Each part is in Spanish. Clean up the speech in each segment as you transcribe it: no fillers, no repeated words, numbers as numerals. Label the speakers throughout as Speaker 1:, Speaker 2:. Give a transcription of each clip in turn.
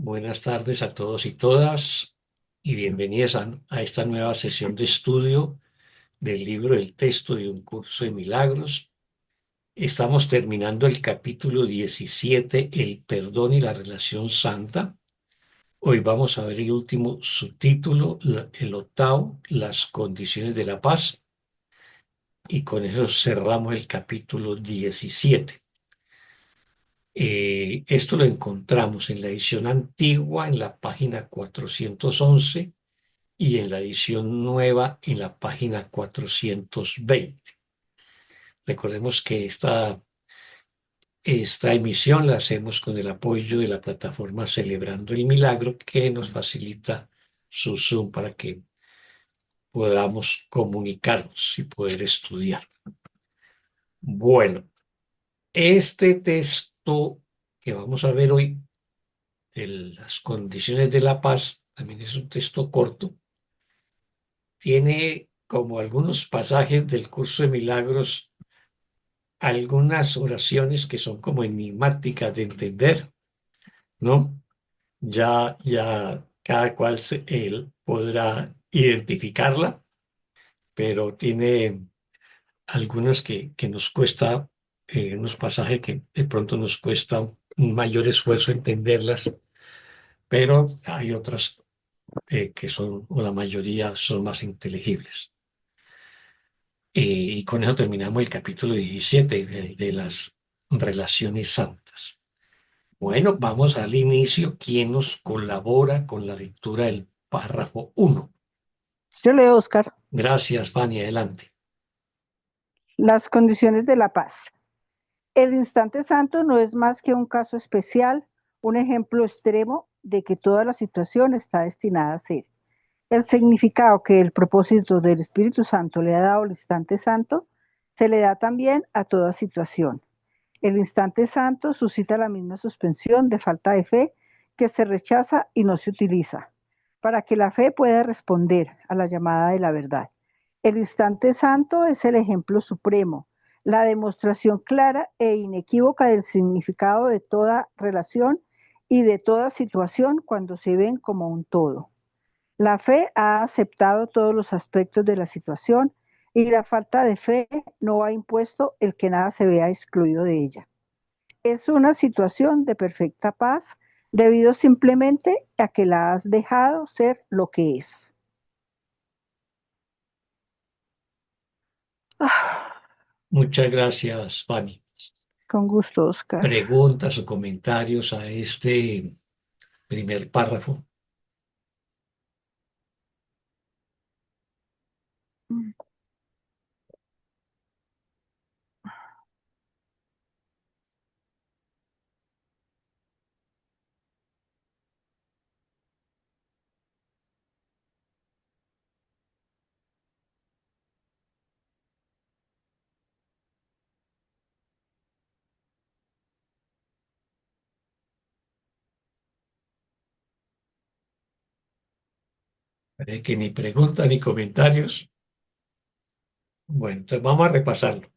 Speaker 1: Buenas tardes a todos y todas y bienvenidas a esta nueva sesión de estudio del libro El texto de un curso de milagros. Estamos terminando el capítulo 17, el perdón y la relación santa. Hoy vamos a ver el último subtítulo, el octavo, las condiciones de la paz, y con eso cerramos el capítulo 17. Esto lo encontramos en la edición antigua, en la página 411, y en la edición nueva en la página 420. Recordemos que esta emisión la hacemos con el apoyo de la plataforma Celebrando el Milagro, que nos facilita su Zoom para que podamos comunicarnos y poder estudiar. Bueno, este texto que vamos a ver hoy, de las condiciones de la paz, también es un texto corto. Tiene, como algunos pasajes del curso de milagros, algunas oraciones que son como enigmáticas de entender, ¿no? Ya cada cual él podrá identificarla, pero tiene algunas que nos cuesta, unos pasajes que de pronto nos cuesta un mayor esfuerzo entenderlas, pero hay otras que son, o la mayoría, son más inteligibles. Y con eso terminamos el capítulo 17 de las relaciones santas. Bueno, vamos al inicio. ¿Quién nos colabora con la lectura del párrafo uno?
Speaker 2: Yo leo, Oscar,
Speaker 1: Gracias, Fanny. Adelante.
Speaker 2: las condiciones de la paz. El instante santo no es más que un caso especial, un ejemplo extremo de que toda la situación está destinada a ser. El significado que el propósito del Espíritu Santo le ha dado al instante santo se le da también a toda situación. El instante santo suscita la misma suspensión de falta de fe que se rechaza y no se utiliza, para que la fe pueda responder a la llamada de la verdad. El instante santo es el ejemplo supremo, la demostración clara e inequívoca del significado de toda relación y de toda situación cuando se ven como un todo. La fe ha aceptado todos los aspectos de la situación y la falta de fe no ha impuesto el que nada se vea excluido de ella. Es una situación de perfecta paz debido simplemente a que la has dejado ser lo que es. Ah,
Speaker 1: Muchas gracias, Fanny.
Speaker 2: con gusto, Oscar.
Speaker 1: Preguntas o comentarios a este primer párrafo. Que ni preguntas ni comentarios. Bueno, entonces vamos a repasarlo.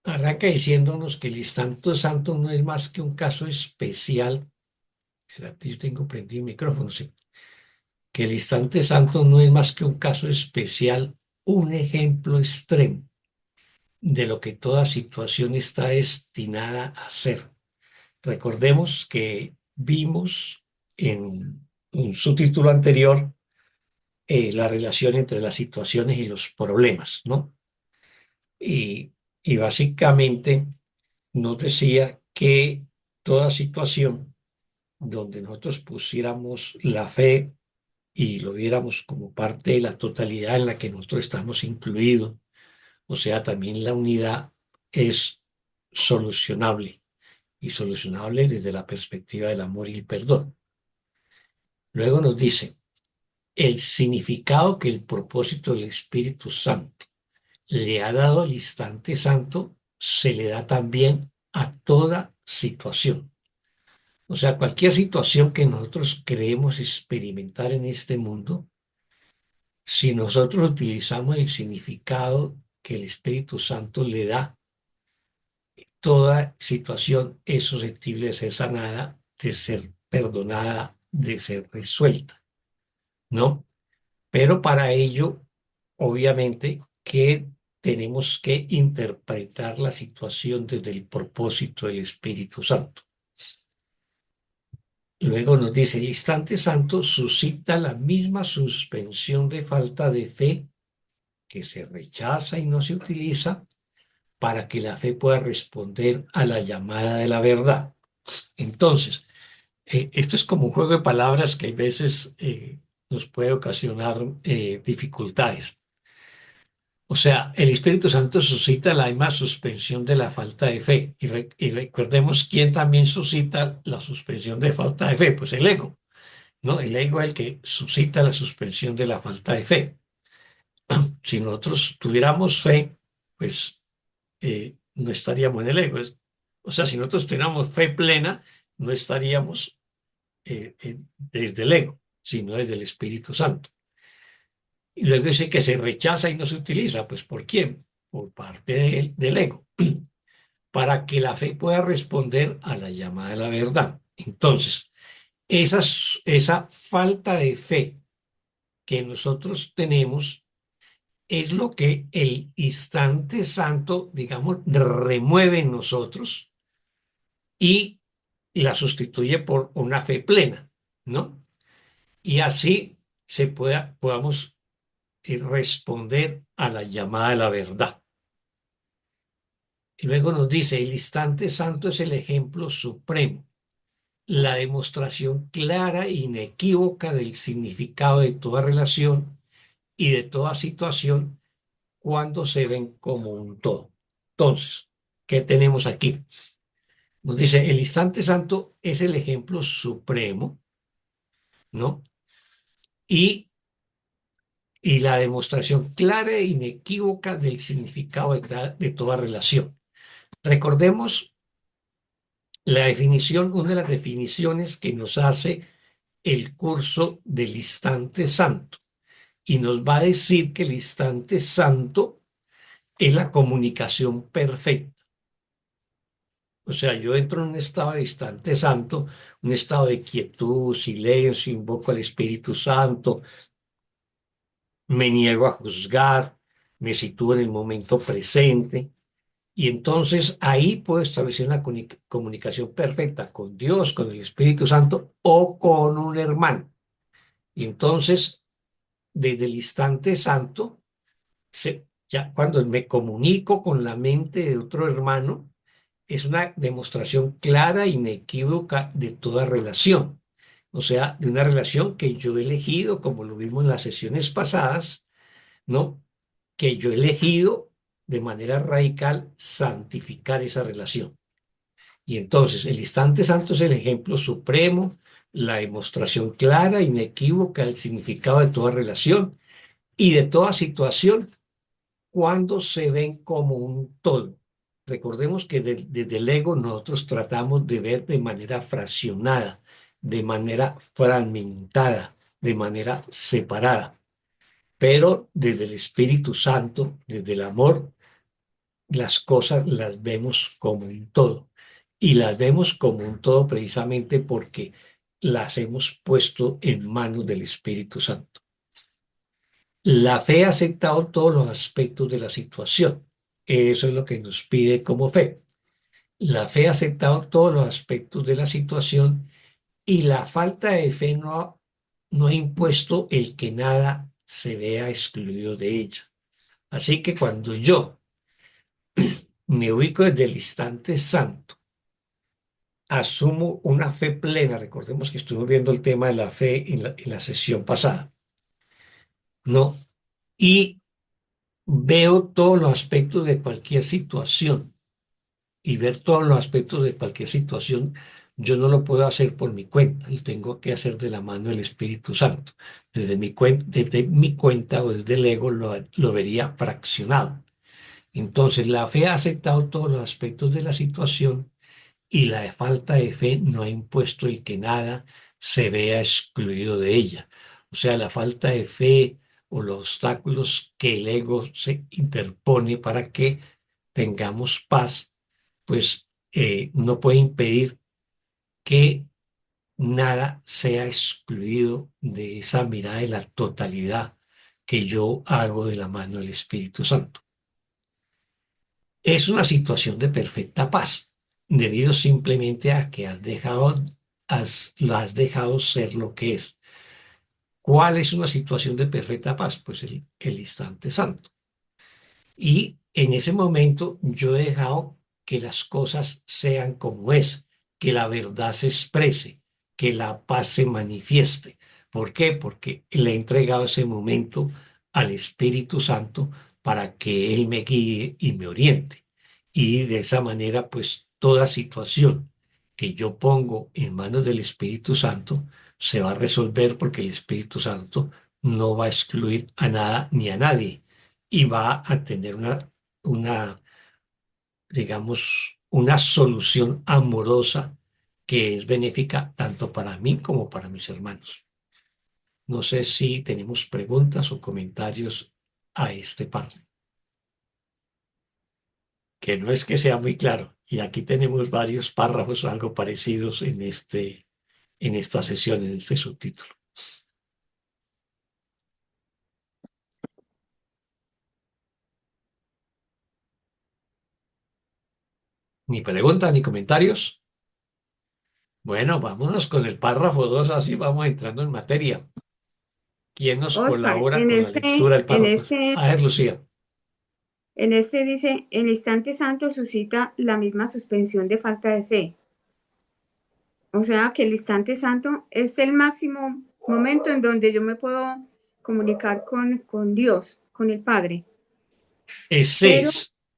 Speaker 1: Arranca diciéndonos que el instante santo no es más que un caso especial. Espérate, yo tengo prendido el micrófono, sí. Que el instante santo no es más que un caso especial, un ejemplo extremo de lo que toda situación está destinada a ser. Recordemos que vimos en un subtítulo anterior la relación entre las situaciones y los problemas, ¿no? Y básicamente nos decía que toda situación donde nosotros pusiéramos la fe y lo viéramos como parte de la totalidad en la que nosotros estamos incluidos, o sea, también la unidad, es solucionable, y solucionable desde la perspectiva del amor y el perdón. Luego nos dice, el significado que el propósito del Espíritu Santo le ha dado al instante santo se le da también a toda situación. O sea, cualquier situación que nosotros creemos experimentar en este mundo, si nosotros utilizamos el significado que el Espíritu Santo le da, toda situación es susceptible de ser sanada, de ser perdonada, de ser resuelta, ¿no? Pero para ello, obviamente, que tenemos que interpretar la situación desde el propósito del Espíritu Santo. Luego nos dice, el instante santo suscita la misma suspensión de falta de fe que se rechaza y no se utiliza para que la fe pueda responder a la llamada de la verdad. Entonces, esto es como un juego de palabras que a veces nos puede ocasionar dificultades. O sea, el Espíritu Santo suscita la misma suspensión de la falta de fe. Y recordemos quién también suscita la suspensión de falta de fe, pues el ego, ¿no? El ego es el que suscita la suspensión de la falta de fe. Si nosotros tuviéramos fe, pues no estaríamos en el ego. O sea, si nosotros tuviéramos fe plena, no estaríamos desde el ego, sino desde el Espíritu Santo. Y luego dice que se rechaza y no se utiliza. Pues ¿por quién? Por parte del ego, para que la fe pueda responder a la llamada de la verdad. Entonces, esa falta de fe que nosotros tenemos es lo que el instante santo, digamos, remueve en nosotros y la sustituye por una fe plena, ¿no? Y así podamos responder a la llamada de la verdad. Y luego nos dice, el instante santo es el ejemplo supremo, la demostración clara e inequívoca del significado de toda relación y de toda situación cuando se ven como un todo. Entonces, ¿qué tenemos aquí? Nos dice, el instante santo es el ejemplo supremo, ¿no? Y la demostración clara e inequívoca del significado de toda relación. Recordemos la definición, una de las definiciones que nos hace el curso del instante santo. Y nos va a decir que el instante santo es la comunicación perfecta. O sea, yo entro en un estado de instante santo, un estado de quietud, silencio, invoco al Espíritu Santo, me niego a juzgar, me sitúo en el momento presente. Y entonces ahí puedo establecer una comunicación perfecta con Dios, con el Espíritu Santo o con un hermano. Y entonces, desde el instante santo, ya cuando me comunico con la mente de otro hermano, es una demostración clara e inequívoca de toda relación. O sea, de una relación que yo he elegido, como lo vimos en las sesiones pasadas, ¿no? Que yo he elegido de manera radical santificar esa relación. Y entonces el instante santo es el ejemplo supremo, la demostración clara, inequívoca del significado de toda relación y de toda situación cuando se ven como un todo. Recordemos que desde el ego nosotros tratamos de ver de manera fraccionada, de manera fragmentada, de manera separada. Pero desde el Espíritu Santo, desde el amor, las cosas las vemos como un todo. Y las vemos como un todo precisamente porque las hemos puesto en manos del Espíritu Santo. La fe ha aceptado todos los aspectos de la situación. Eso es lo que nos pide como fe. La fe ha aceptado todos los aspectos de la situación y la falta de fe no ha impuesto el que nada se vea excluido de ella. Así que cuando yo me ubico desde el instante santo, asumo una fe plena, recordemos que estuvimos viendo el tema de la fe en la sesión pasada, ¿no? Y veo todos los aspectos de cualquier situación y ver todos los aspectos de cualquier situación, yo no lo puedo hacer por mi cuenta, lo tengo que hacer de la mano del Espíritu Santo. Desde mi cuenta o desde el ego lo vería fraccionado. Entonces, la fe ha aceptado todos los aspectos de la situación y la falta de fe no ha impuesto el que nada se vea excluido de ella. O sea, la falta de fe o los obstáculos que el ego se interpone para que tengamos paz pues no puede impedir que nada sea excluido de esa mirada de la totalidad que yo hago de la mano del Espíritu Santo. Es una situación de perfecta paz, debido simplemente a que lo has dejado ser lo que es. ¿Cuál es una situación de perfecta paz? Pues el instante santo. Y en ese momento yo he dejado que las cosas sean como es, que la verdad se exprese, que la paz se manifieste. ¿Por qué? Porque le he entregado ese momento al Espíritu Santo para que Él me guíe y me oriente. Y de esa manera, pues toda situación que yo pongo en manos del Espíritu Santo se va a resolver porque el Espíritu Santo no va a excluir a nada ni a nadie y va a tener una, digamos, una solución amorosa que es benéfica tanto para mí como para mis hermanos. No sé si tenemos preguntas o comentarios a este párrafo, que no es que sea muy claro. Y aquí tenemos varios párrafos algo parecidos en esta sesión, en este subtítulo. Ni preguntas ni comentarios. Bueno, vámonos con el párrafo 2, así vamos entrando en materia. ¿Quién nos
Speaker 3: Oscar,
Speaker 1: colabora con la lectura del párrafo? A ver, Lucía.
Speaker 3: en este dice, el instante santo suscita la misma suspensión de falta de fe. O sea que el instante santo es el máximo momento en donde yo me puedo comunicar con Dios, con el Padre.
Speaker 1: Sí,
Speaker 3: Pero,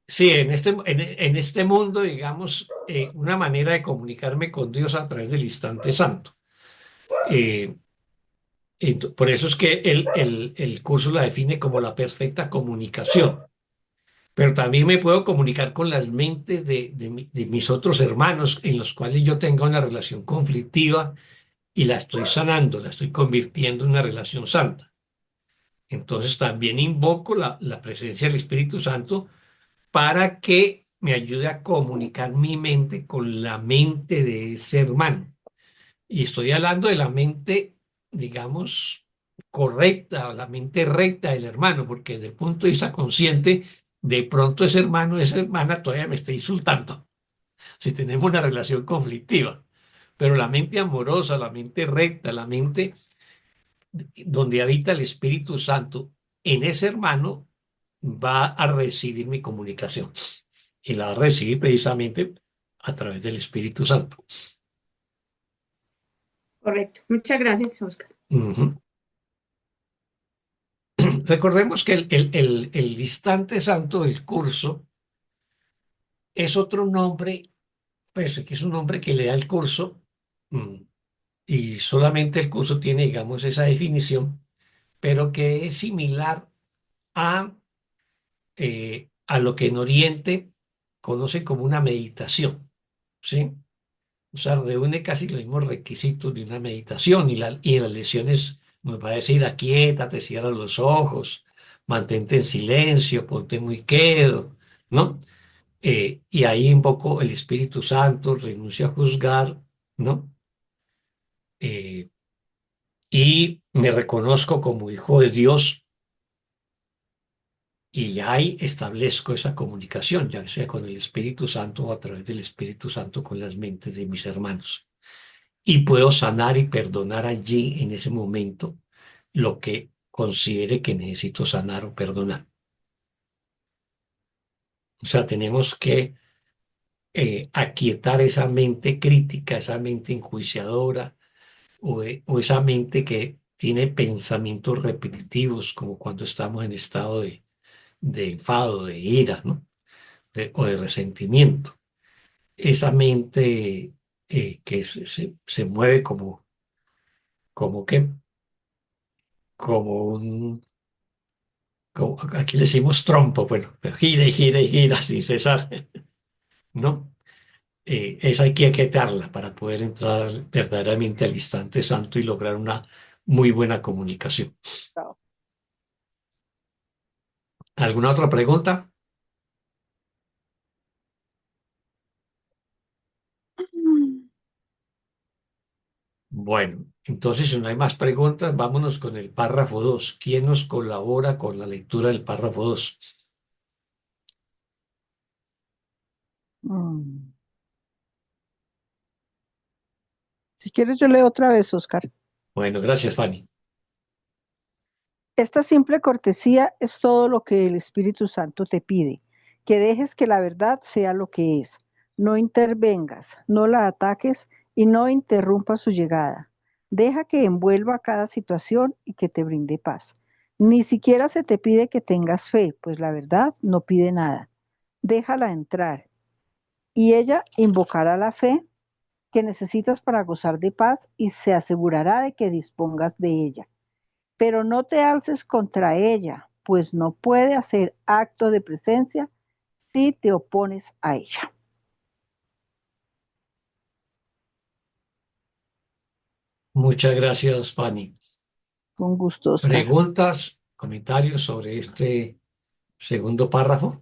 Speaker 1: sí, en este mundo, digamos, una manera de comunicarme con Dios a través del instante santo. Eh, por eso es que el curso la define como la perfecta comunicación. Pero también me puedo comunicar con las mentes de mis otros hermanos en los cuales yo tenga una relación conflictiva y la estoy sanando, la estoy convirtiendo en una relación santa. Entonces también invoco la presencia del Espíritu Santo para que me ayude a comunicar mi mente con la mente de ese hermano. Y estoy hablando de la mente, digamos, correcta, la mente recta del hermano, porque desde el punto de vista consciente, de pronto ese hermano, esa hermana todavía me está insultando, si tenemos una relación conflictiva. Pero la mente amorosa, la mente recta, la mente donde habita el Espíritu Santo, en ese hermano va a recibir mi comunicación y la va a recibir precisamente a través del Espíritu Santo.
Speaker 3: correcto. Muchas gracias, Oscar.
Speaker 1: Ujú. Recordemos que el instante santo del curso es otro nombre, pues que es un nombre que le da el curso, mm, y solamente el curso tiene, digamos, esa definición, pero que es similar a a lo que en Oriente conocen como una meditación, ¿sí? O sea, reúne casi los mismos requisitos de una meditación y en las lecciones nos va a decir, aquíétate, cierra los ojos, mantente en silencio, ponte muy quedo, ¿no? Y ahí invoco el Espíritu Santo, renuncio a juzgar, ¿no? Eh, y me reconozco como hijo de Dios. Y ya ahí establezco esa comunicación, ya sea con el Espíritu Santo o a través del Espíritu Santo con las mentes de mis hermanos. Y puedo sanar y perdonar allí, en ese momento, lo que considere que necesito sanar o perdonar. O sea, tenemos que aquietar esa mente crítica, esa mente enjuiciadora o esa mente que tiene pensamientos repetitivos, como cuando estamos en estado de enfado, de ira, ¿no? O de resentimiento. Esa mente que se mueve como que, como un, aquí le decimos trompo, bueno, pero gira y gira y gira sin cesar, ¿no? Esa hay que aquietarla para poder entrar verdaderamente al instante santo y lograr una muy buena comunicación. ¿Alguna otra pregunta? Bueno, entonces si no hay más preguntas, vámonos con el párrafo 2. ¿Quién nos colabora con la lectura del párrafo 2?
Speaker 2: Mm. Si quieres, yo leo otra vez, Oscar.
Speaker 1: Bueno, gracias, Fanny.
Speaker 2: Esta simple cortesía es todo lo que el Espíritu Santo te pide, que dejes que la verdad sea lo que es. No intervengas, no la ataques y no interrumpas su llegada. Deja que envuelva cada situación y que te brinde paz. Ni siquiera se te pide que tengas fe, pues la verdad no pide nada. Déjala entrar y ella invocará la fe que necesitas para gozar de paz y se asegurará de que dispongas de ella. Pero no te alces contra ella, pues no puede hacer acto de presencia si te opones a ella.
Speaker 1: Muchas gracias, Fanny.
Speaker 2: Con gusto, Oscar.
Speaker 1: ¿Preguntas, comentarios sobre este segundo párrafo?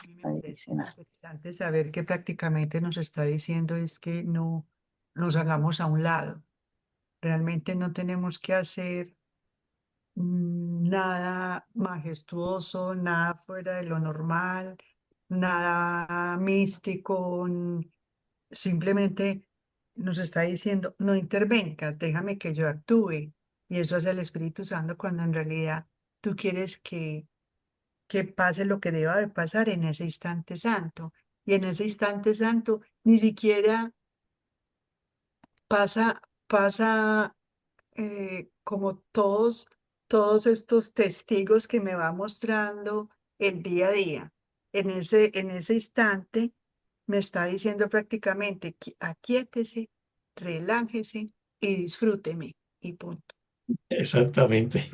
Speaker 4: A mí me parece interesante saber que prácticamente nos está diciendo es que no nos hagamos a un lado. Realmente no tenemos que hacer nada majestuoso, nada fuera de lo normal, nada místico. Simplemente nos está diciendo, no intervengas, déjame que yo actúe. Y eso hace el Espíritu Santo cuando en realidad tú quieres que pase lo que deba de pasar en ese instante santo. Y en ese instante santo ni siquiera pasa como todos estos testigos que me va mostrando el día a día. En ese instante me está diciendo prácticamente, aquíétese, relájese y disfrúteme. Y punto.
Speaker 1: Exactamente.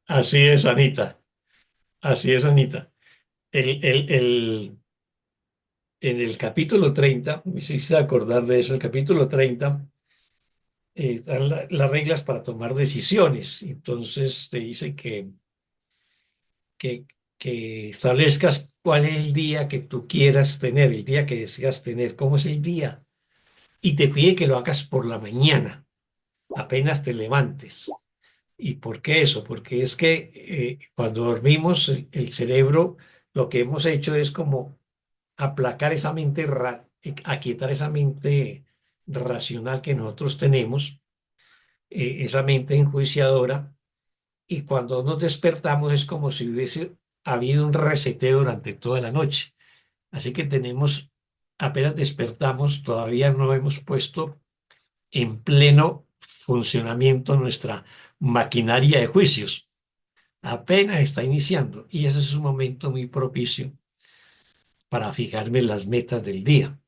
Speaker 1: Así es, Anita. Así es, Anita. En el capítulo 30, me hiciste acordar de eso, el capítulo 30, están las reglas para tomar decisiones. Entonces te dice que, que establezcas cuál es el día que tú quieras tener, el día que deseas tener, cómo es el día. Y te pide que lo hagas por la mañana, apenas te levantes. ¿Y por qué eso? Porque es que cuando dormimos, el cerebro, lo que hemos hecho es como aplacar esa mente, aquietar esa mente racional que nosotros tenemos, esa mente enjuiciadora, y cuando nos despertamos es como si hubiese habido un reseteo durante toda la noche. Así que tenemos, apenas despertamos, todavía no hemos puesto en pleno funcionamiento nuestra maquinaria de juicios. Apenas está iniciando y ese es un momento muy propicio para fijarme las metas del día.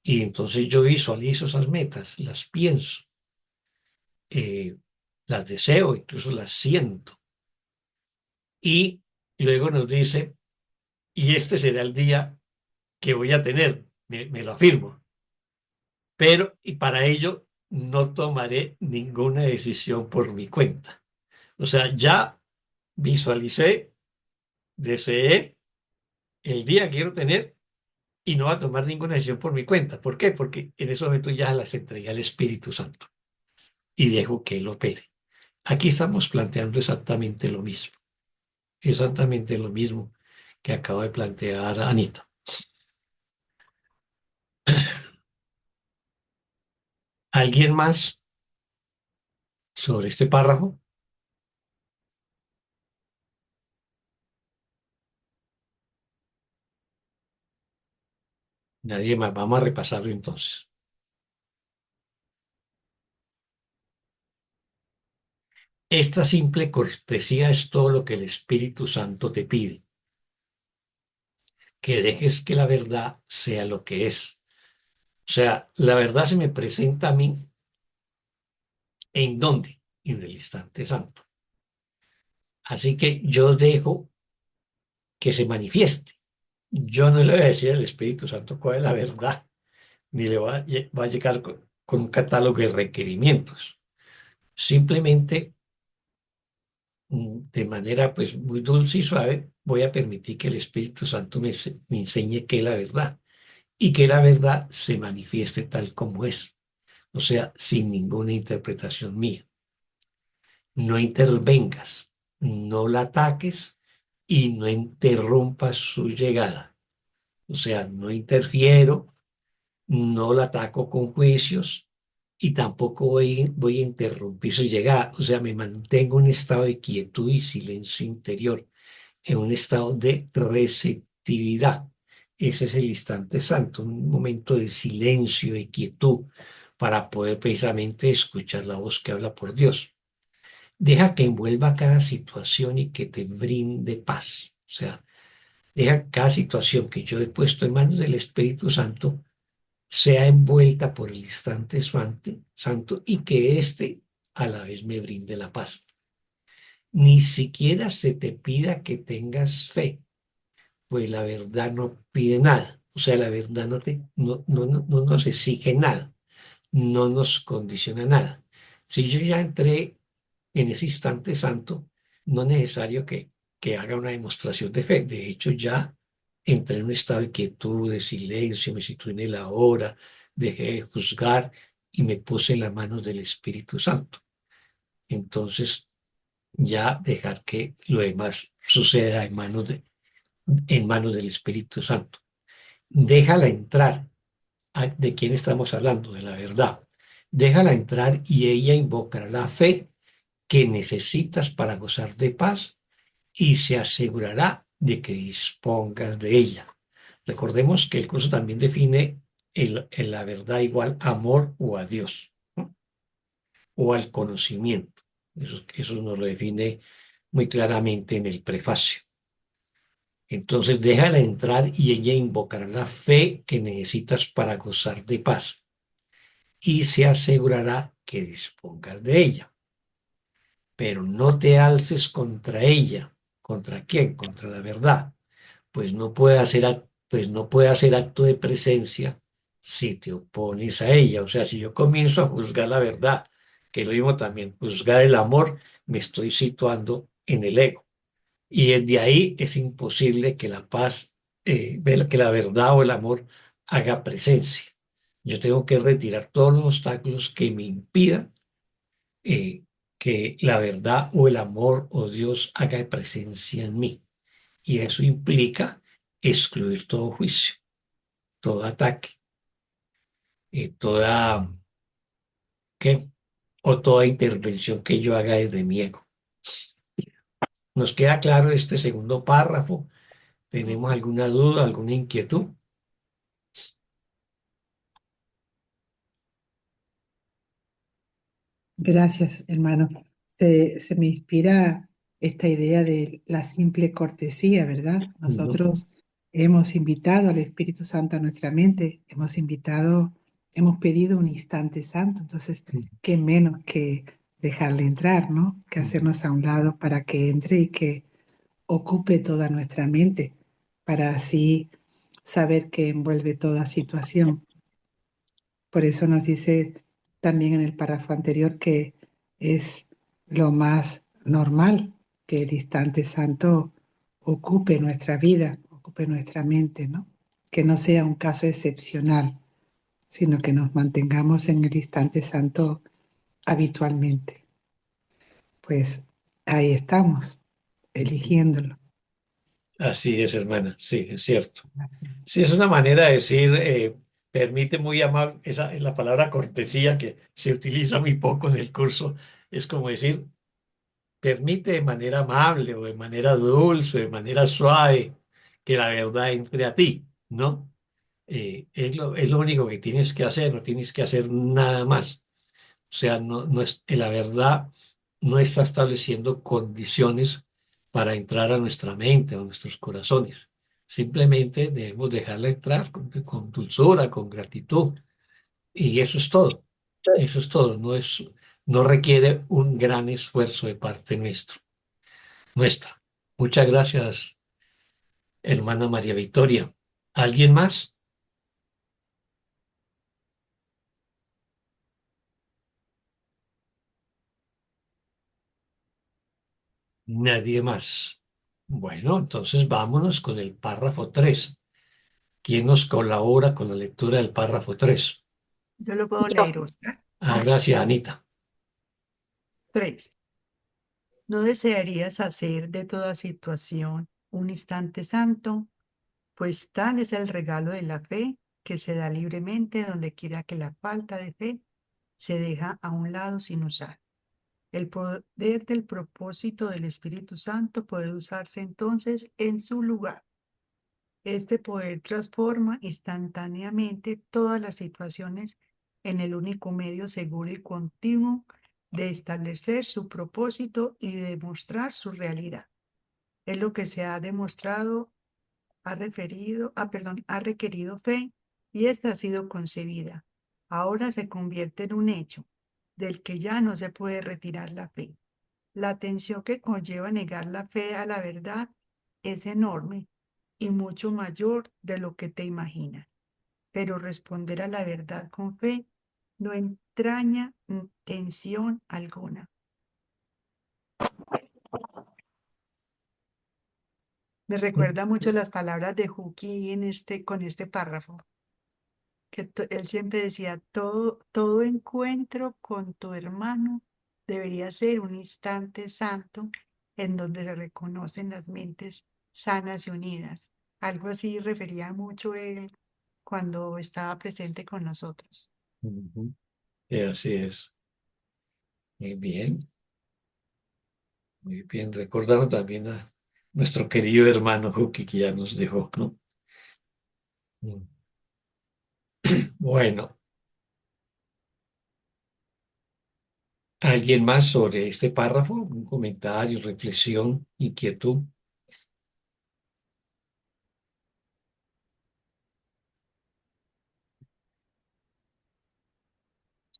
Speaker 1: Y entonces yo visualizo esas metas, las pienso, eh, las deseo, incluso las siento. Y luego nos dice, y este será el día que voy a tener, me lo afirmo. Pero, y para ello, no tomaré ninguna decisión por mi cuenta. O sea, ya visualicé, deseé el día que quiero tener y no va a tomar ninguna decisión por mi cuenta. ¿Por qué? Porque en ese momento ya las entregué al Espíritu Santo y dejo que Él opere. Aquí estamos planteando exactamente lo mismo que acaba de plantear Anita. ¿Alguien más sobre este párrafo? Nadie más. Vamos a repasarlo entonces. Esta simple cortesía es todo lo que el Espíritu Santo te pide, que dejes que la verdad sea lo que es. O sea, la verdad se me presenta a mí ¿en dónde? En el instante santo. Así que yo dejo que se manifieste. Yo no le voy a decir al Espíritu Santo cuál es la verdad, ni le va a llegar con un catálogo de requerimientos. Simplemente de manera pues muy dulce y suave, voy a permitir que el Espíritu Santo me enseñe qué es la verdad y que la verdad se manifieste tal como es, o sea, sin ninguna interpretación mía. No intervengas, no la ataques y no interrumpas su llegada. O sea, no interfiero, no la ataco con juicios y tampoco voy a interrumpir su llegada. O sea, me mantengo en un estado de quietud y silencio interior, en un estado de receptividad. Ese es el instante santo, un momento de silencio, de quietud, para poder precisamente escuchar la voz que habla por Dios. Deja que envuelva cada situación y que te brinde paz. O sea, deja cada situación que yo he puesto en manos del Espíritu Santo sea envuelta por el instante santo y que éste a la vez me brinde la paz. Ni siquiera se te pida que tengas fe, pues la verdad no pide nada. O sea, la verdad no nos exige nada, no nos condiciona nada. Si yo ya entré en ese instante santo, no es necesario que haga una demostración de fe. De hecho, ya entré en un estado de quietud, de silencio, me situé en la hora, dejé de juzgar y me puse en las manos del Espíritu Santo. Entonces, ya dejar que lo demás suceda en manos del Espíritu Santo. Déjala entrar. ¿De quién estamos hablando? De la verdad. Déjala entrar y ella invocará la fe que necesitas para gozar de paz y se asegurará de que dispongas de ella. Recordemos que el curso también define la verdad igual amor o a Dios, ¿no? O al conocimiento. Eso nos lo define muy claramente en el prefacio. Entonces déjala entrar y ella invocará la fe que necesitas para gozar de paz y se asegurará que dispongas de ella. Pero no te alces contra ella. ¿Contra quién? Contra la verdad. Pues no puede hacer acto de presencia si te opones a ella. O sea, si yo comienzo a juzgar la verdad, que lo mismo también, juzgar el amor, me estoy situando en el ego. Y desde ahí es imposible que la paz, ver que la verdad o el amor haga presencia. Yo tengo que retirar todos los obstáculos que me impidan eh, que la verdad o el amor o Dios haga presencia en mí. Y eso implica excluir todo juicio, todo ataque, toda, ¿qué? O toda intervención que yo haga desde mi ego. ¿Nos queda claro este segundo párrafo? ¿Tenemos alguna duda, alguna inquietud?
Speaker 5: Gracias, hermano. Se me inspira esta idea de la simple cortesía, ¿verdad?
Speaker 1: No.
Speaker 5: Nosotros hemos invitado al Espíritu Santo a nuestra mente, hemos pedido un instante santo, entonces, qué menos que dejarle entrar, ¿no? Que hacernos a un lado para que entre y que ocupe toda nuestra mente, para así saber que envuelve toda situación. Por eso nos dice también en el párrafo anterior que es lo más normal que el instante santo ocupe nuestra vida, ocupe nuestra mente, ¿no? Que no sea un caso excepcional, sino que nos mantengamos en el instante santo habitualmente. Pues ahí estamos, eligiéndolo.
Speaker 1: Así es, hermana, sí, es cierto. Sí, es una manera de decir, permite muy amable, esa es la palabra cortesía que se utiliza muy poco en el curso, es como decir, permite de manera amable o de manera dulce, de manera suave, que la verdad entre a ti, ¿no? Es lo único que tienes que hacer, no tienes que hacer nada más. O sea, la verdad no está estableciendo condiciones para entrar a nuestra mente o a nuestros corazones. Simplemente debemos dejarla entrar con dulzura, con gratitud. Y eso es todo. Eso es todo. No requiere un gran esfuerzo de parte nuestra. Muchas gracias, hermana María Victoria. ¿Alguien más? Nadie más. Bueno, entonces vámonos con el párrafo 3. ¿Quién nos colabora con la lectura del párrafo 3?
Speaker 4: Yo lo puedo
Speaker 2: Yo.
Speaker 4: leer, Oscar.
Speaker 1: Gracias, Anita.
Speaker 4: 3. ¿No desearías hacer de toda situación un instante santo? Pues tal es el regalo de la fe que se da libremente donde quiera que la falta de fe se deja a un lado sin usar. El poder del propósito del Espíritu Santo puede usarse entonces en su lugar. Este poder transforma instantáneamente todas las situaciones en el único medio seguro y continuo de establecer su propósito y de demostrar su realidad. Es lo que se ha demostrado, ha requerido fe y esta ha sido concebida. Ahora se convierte en un hecho del que ya no se puede retirar la fe. La tensión que conlleva negar la fe a la verdad es enorme y mucho mayor de lo que te imaginas. Pero responder a la verdad con fe no entraña tensión alguna. Me recuerda mucho las palabras de Juki con este párrafo, que él siempre decía, todo encuentro con tu hermano debería ser un instante santo en donde se reconocen las mentes sanas y unidas. Algo así refería mucho él cuando estaba presente con nosotros.
Speaker 1: Ujú. Así es. Muy bien, muy bien. Recordaron también a nuestro querido hermano Juki que ya nos dejó, ¿no? Mm. Bueno, ¿alguien más sobre este párrafo? ¿Un comentario, reflexión, inquietud?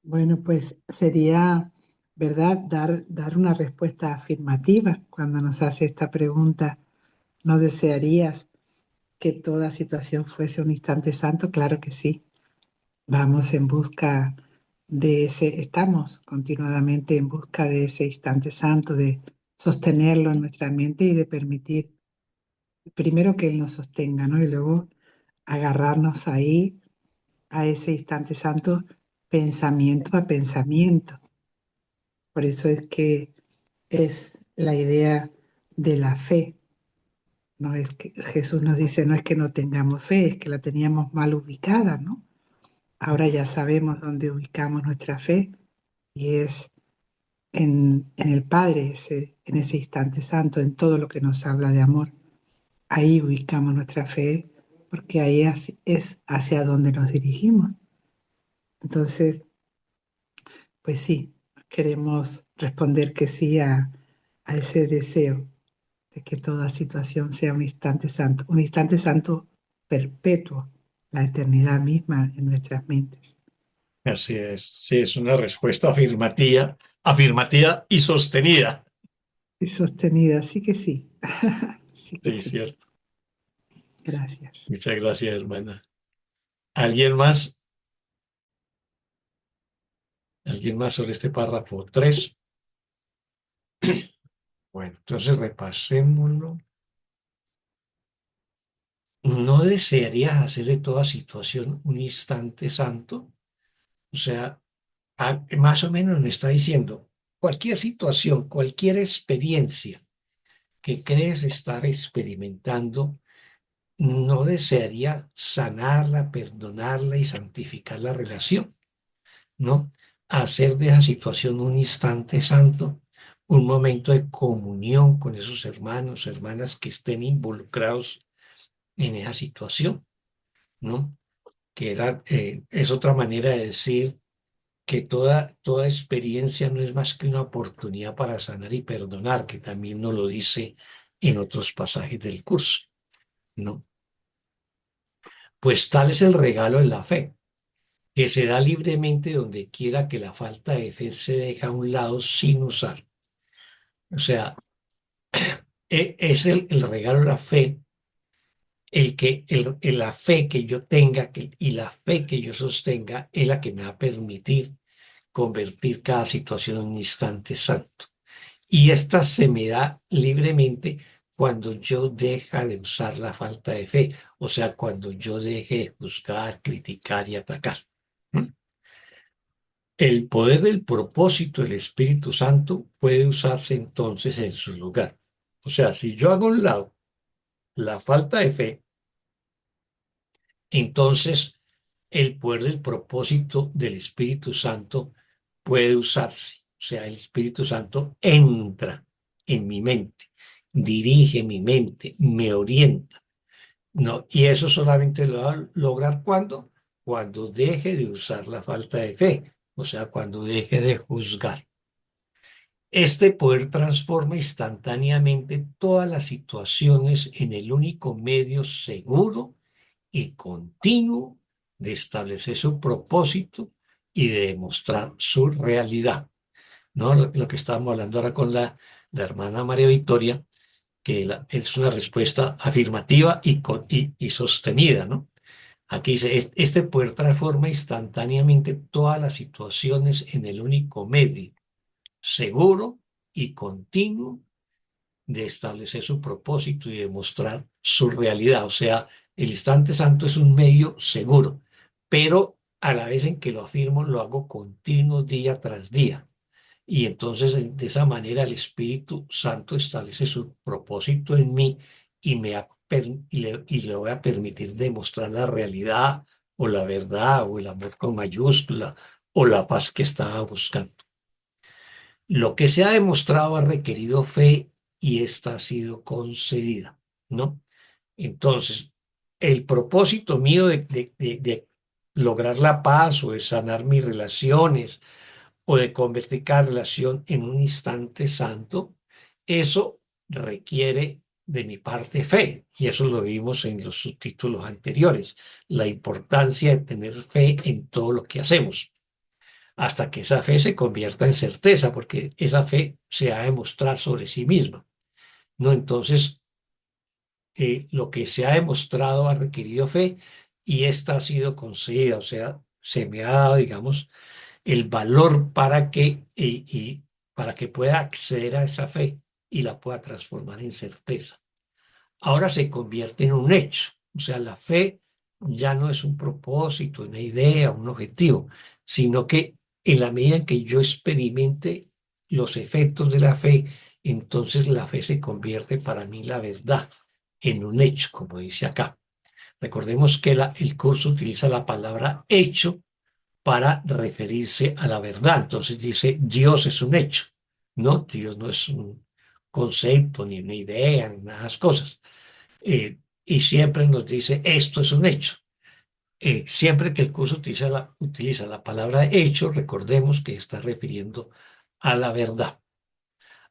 Speaker 5: Bueno, pues sería, ¿verdad?, dar una respuesta afirmativa cuando nos hace esta pregunta. ¿No desearías que toda situación fuese un instante santo? Claro que sí. Vamos en busca estamos continuadamente en busca de ese instante santo, de sostenerlo en nuestra mente y de permitir primero que Él nos sostenga, ¿no? Y luego agarrarnos ahí a ese instante santo pensamiento a pensamiento. Por eso es que es la idea de la fe. No es que Jesús nos dice, no es que no tengamos fe, es que la teníamos mal ubicada, ¿no? Ahora ya sabemos dónde ubicamos nuestra fe y es en el Padre, en ese instante santo, en todo lo que nos habla de amor. Ahí ubicamos nuestra fe porque ahí es hacia donde nos dirigimos. Entonces, pues sí, queremos responder que sí a ese deseo de que toda situación sea un instante santo perpetuo, la eternidad misma en nuestras mentes.
Speaker 1: Así es. Sí, es una respuesta afirmativa, afirmativa y sostenida.
Speaker 5: Y sostenida, sí que sí. Sí que
Speaker 1: Sí,
Speaker 5: sí.
Speaker 1: cierto.
Speaker 5: Gracias.
Speaker 1: Muchas gracias, hermana. ¿Alguien más? ¿Alguien más sobre este párrafo 3? Bueno, entonces repasémoslo. ¿No desearías hacer de toda situación un instante santo? O sea, más o menos me está diciendo, cualquier situación, cualquier experiencia que crees estar experimentando, ¿no desearía sanarla, perdonarla y santificar la relación? ¿No? Hacer de esa situación un instante santo, un momento de comunión con esos hermanos, hermanas que estén involucrados en esa situación, ¿no? Es otra manera de decir que toda experiencia no es más que una oportunidad para sanar y perdonar, que también nos lo dice en otros pasajes del curso, ¿no? Pues tal es el regalo de la fe, que se da libremente donde quiera que la falta de fe se deja a un lado sin usar. O sea, es el regalo de la fe, la fe que yo tenga y la fe que yo sostenga es la que me va a permitir convertir cada situación en un instante santo. Y esta se me da libremente cuando yo deja de usar la falta de fe, o sea, cuando yo deje de juzgar, criticar y atacar. ¿Mm? El poder del propósito del Espíritu Santo puede usarse entonces en su lugar. O sea, si yo hago a un lado la falta de fe, entonces el poder del propósito del Espíritu Santo puede usarse. O sea, el Espíritu Santo entra en mi mente, dirige mi mente, me orienta. No, y eso solamente lo va a lograr cuando deje de usar la falta de fe, o sea, cuando deje de juzgar. Este poder transforma instantáneamente todas las situaciones en el único medio seguro y continuo de establecer su propósito y de demostrar su realidad. ¿No? Lo que estábamos hablando ahora con la hermana María Victoria, que es una respuesta afirmativa y sostenida, ¿no? Aquí dice, este poder transforma instantáneamente todas las situaciones en el único medio seguro y continuo de establecer su propósito y demostrar su realidad. O sea, el instante santo es un medio seguro, pero a la vez en que lo afirmo, lo hago continuo día tras día. Y entonces de esa manera el Espíritu Santo establece su propósito en mí y, y le voy a permitir demostrar la realidad o la verdad o el amor con mayúscula o la paz que estaba buscando. Lo que se ha demostrado ha requerido fe y esta ha sido concedida, ¿no? Entonces, el propósito mío de lograr la paz o de sanar mis relaciones o de convertir cada relación en un instante santo, eso requiere de mi parte fe. Y eso lo vimos en los subtítulos anteriores, la importancia de tener fe en todo lo que hacemos hasta que esa fe se convierta en certeza, porque esa fe se ha de mostrar sobre sí misma, ¿no? Entonces, lo que se ha demostrado ha requerido fe y esta ha sido concedida, o sea, se me ha dado, digamos, el valor y para que pueda acceder a esa fe y la pueda transformar en certeza. Ahora se convierte en un hecho, o sea, la fe ya no es un propósito, una idea, un objetivo, sino que en la medida en que yo experimente los efectos de la fe, entonces la fe se convierte para mí la verdad en un hecho, como dice acá. Recordemos que el curso utiliza la palabra hecho para referirse a la verdad. Entonces dice, Dios es un hecho, ¿no? Dios no es un concepto, ni una idea, ni nada de esas cosas. Y siempre nos dice, esto es un hecho. Siempre que el curso utiliza la palabra hecho, recordemos que está refiriendo a la verdad.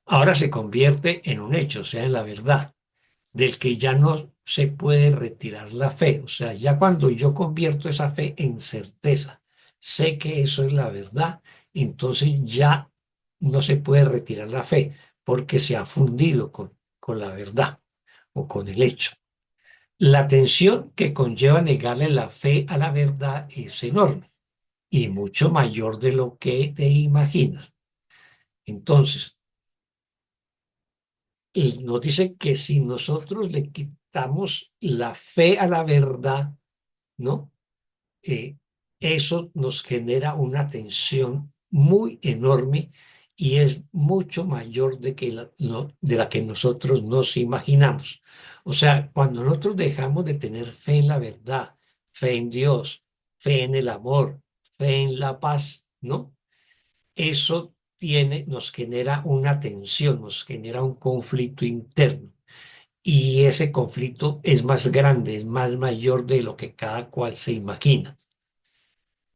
Speaker 1: Ahora se convierte en un hecho, o sea, en la verdad, del que ya no se puede retirar la fe. O sea, ya cuando yo convierto esa fe en certeza, sé que eso es la verdad, entonces ya no se puede retirar la fe porque se ha fundido con la verdad o con el hecho. La tensión que conlleva negarle la fe a la verdad es enorme y mucho mayor de lo que te imaginas. Entonces, nos dice que si nosotros le quitamos la fe a la verdad, ¿no? Eh, Eso nos genera una tensión muy enorme y es mucho mayor de la que nosotros nos imaginamos. O sea, cuando nosotros dejamos de tener fe en la verdad, fe en Dios, fe en el amor, fe en la paz, ¿no? Eso nos genera una tensión, nos genera un conflicto interno. Y ese conflicto es más grande, es más mayor de lo que cada cual se imagina.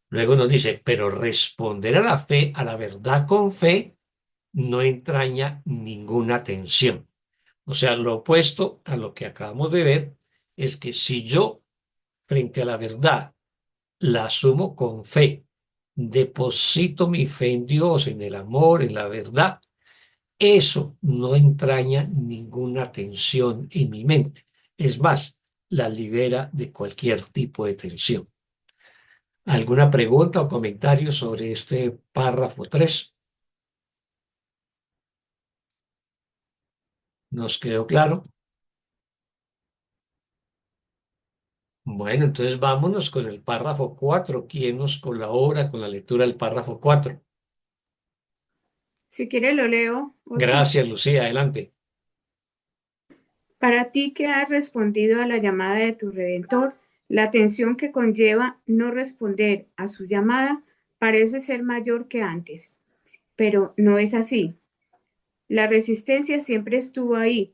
Speaker 1: Luego nos dice, pero responder a la fe, a la verdad con fe, no entraña ninguna tensión. O sea, lo opuesto a lo que acabamos de ver es que si yo, frente a la verdad, la asumo con fe, deposito mi fe en Dios, en el amor, en la verdad, eso no entraña ninguna tensión en mi mente. Es más, la libera de cualquier tipo de tensión. ¿Alguna pregunta o comentario sobre este párrafo 3? ¿Nos quedó claro? Bueno, entonces vámonos con el párrafo 4. ¿Quién nos colabora con la lectura del párrafo 4?
Speaker 3: Si quiere lo leo, Oscar.
Speaker 1: Gracias, Lucía. Adelante.
Speaker 3: Para ti que has respondido a la llamada de tu Redentor, la tensión que conlleva no responder a su llamada parece ser mayor que antes, pero no es así. La resistencia siempre estuvo ahí,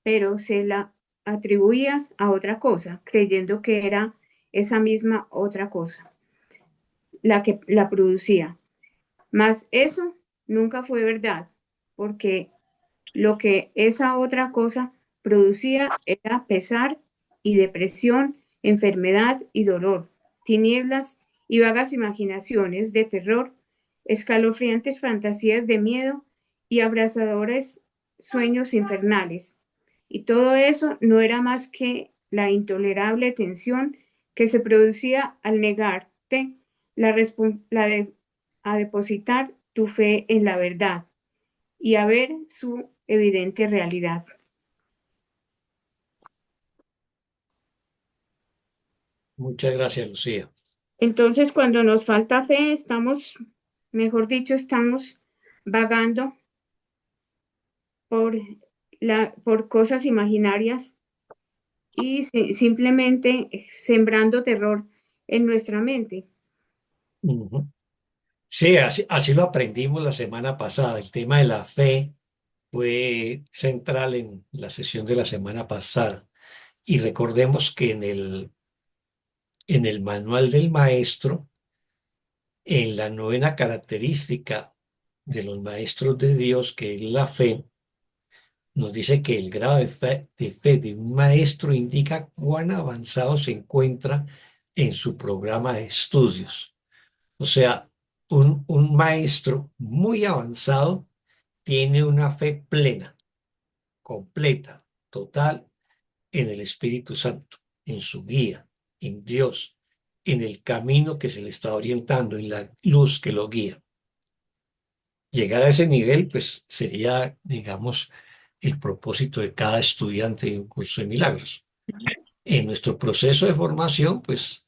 Speaker 3: pero se la atribuías a otra cosa, creyendo que era esa misma otra cosa la que la producía. Mas eso nunca fue verdad, porque lo que esa otra cosa producía era pesar y depresión, enfermedad y dolor, tinieblas y vagas imaginaciones de terror, escalofriantes fantasías de miedo y abrasadores sueños infernales. Y todo eso no era más que la intolerable tensión que se producía al negarte a depositar tu fe en la verdad y a ver su evidente realidad.
Speaker 1: Muchas gracias, Lucía.
Speaker 3: Entonces, cuando nos falta fe, estamos, mejor dicho, estamos vagando por, por cosas imaginarias y simplemente sembrando terror en nuestra mente.
Speaker 1: Ujú. Sí, así lo aprendimos la semana pasada. El tema de la fe fue central en la sesión de la semana pasada. Y recordemos que en el manual del maestro, en la novena característica de los maestros de Dios, que es la fe, nos dice que el grado de fe de un maestro indica cuán avanzado se encuentra en su programa de estudios. O sea, un maestro muy avanzado tiene una fe plena, completa, total en el Espíritu Santo, en su guía, en Dios, en el camino que se le está orientando, en la luz que lo guía. Llegar a ese nivel, pues sería, digamos, el propósito de cada estudiante de un curso de milagros. En nuestro proceso de formación, pues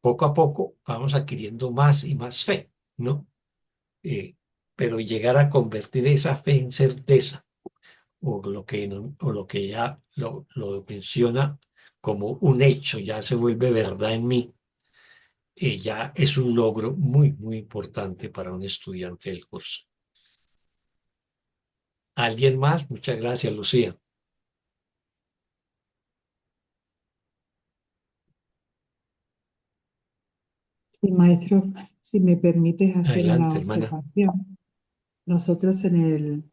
Speaker 1: poco a poco vamos adquiriendo más y más fe, ¿no? Eh, pero llegar a convertir esa fe en certeza, o lo que ya lo menciona como un hecho, ya se vuelve verdad en mí, ya es un logro muy, muy importante para un estudiante del curso. ¿Alguien más? Muchas gracias, Lucía.
Speaker 5: Sí, maestro, si me permites hacer una
Speaker 1: Adelante, hermana.
Speaker 5: observación. Nosotros en